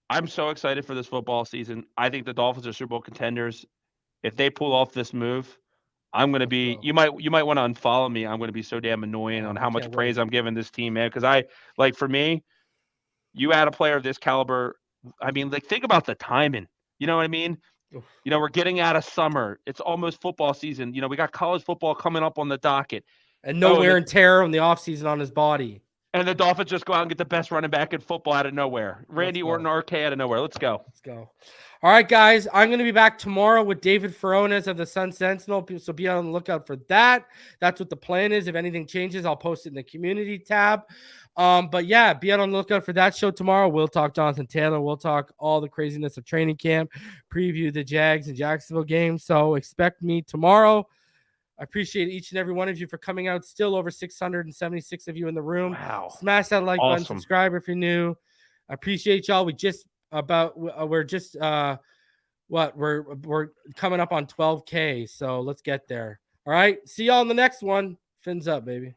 I'm so excited for this football season. I think the Dolphins are Super Bowl contenders. If they pull off this move, I'm going to be, you might want to unfollow me. I'm going to be so damn annoying on how much praise I'm giving this team, man. Because for me, you add a player of this caliber. I mean, like, think about the timing. You know what I mean? We're getting out of summer. It's almost football season. We got college football coming up on the docket. And no wear and tear on the offseason on his body. And the Dolphins just go out and get the best running back in football out of nowhere. Randy Orton, RK out of nowhere. Let's go. All right, guys. I'm going to be back tomorrow with David Ferones of the Sun Sentinel, so be on the lookout for that. That's what the plan is. If anything changes, I'll post it in the community tab. But yeah, be on the lookout for that show tomorrow. We'll talk Jonthan Taylor. We'll talk all the craziness of training camp, preview the Jags and Jacksonville game. So expect me tomorrow. I appreciate each and every one of you for coming out. Still over 676 of you in the room. Wow. Smash that like button, subscribe if you're new. I appreciate y'all. We're coming up on 12K. So let's get there. All right. See y'all in the next one. Fins up, baby.